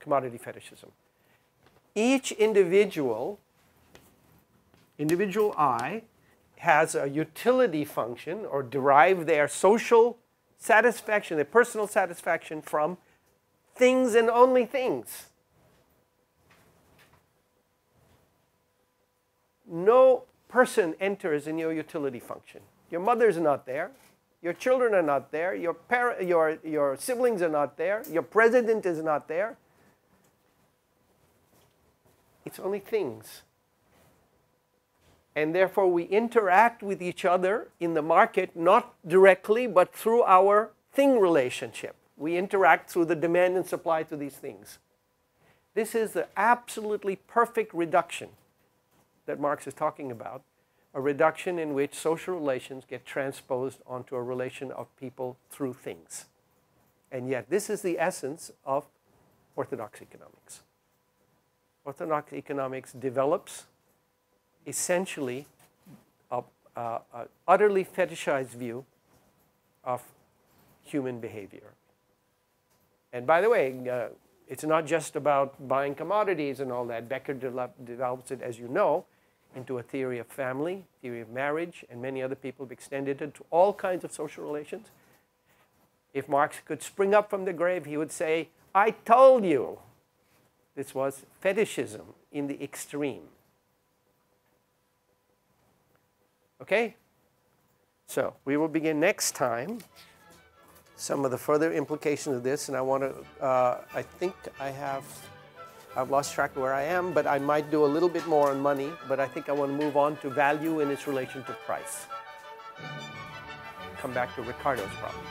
commodity fetishism. Each individual I, has a utility function or derive their social satisfaction, their personal satisfaction from things and only things. No person enters in your utility function. Your mother's not there. Your children are not there. Your siblings are not there. Your president is not there. It's only things. And therefore, we interact with each other in the market, not directly, but through our thing relationship. We interact through the demand and supply to these things. This is the absolutely perfect reduction that Marx is talking about, a reduction in which social relations get transposed onto a relation of people through things. And yet, this is the essence of orthodox economics. Orthodox economics develops essentially an utterly fetishized view of human behavior. And by the way, it's not just about buying commodities and all that. Becker develops it, as you know, into a theory of family, theory of marriage, and many other people have extended it to all kinds of social relations. If Marx could spring up from the grave, he would say, I told you. This was fetishism in the extreme. Okay? So we will begin next time some of the further implications of this, and I want to, I think I've lost track of where I am, but I might do a little bit more on money, but I think I want to move on to value in its relation to price. Come back to Ricardo's problem.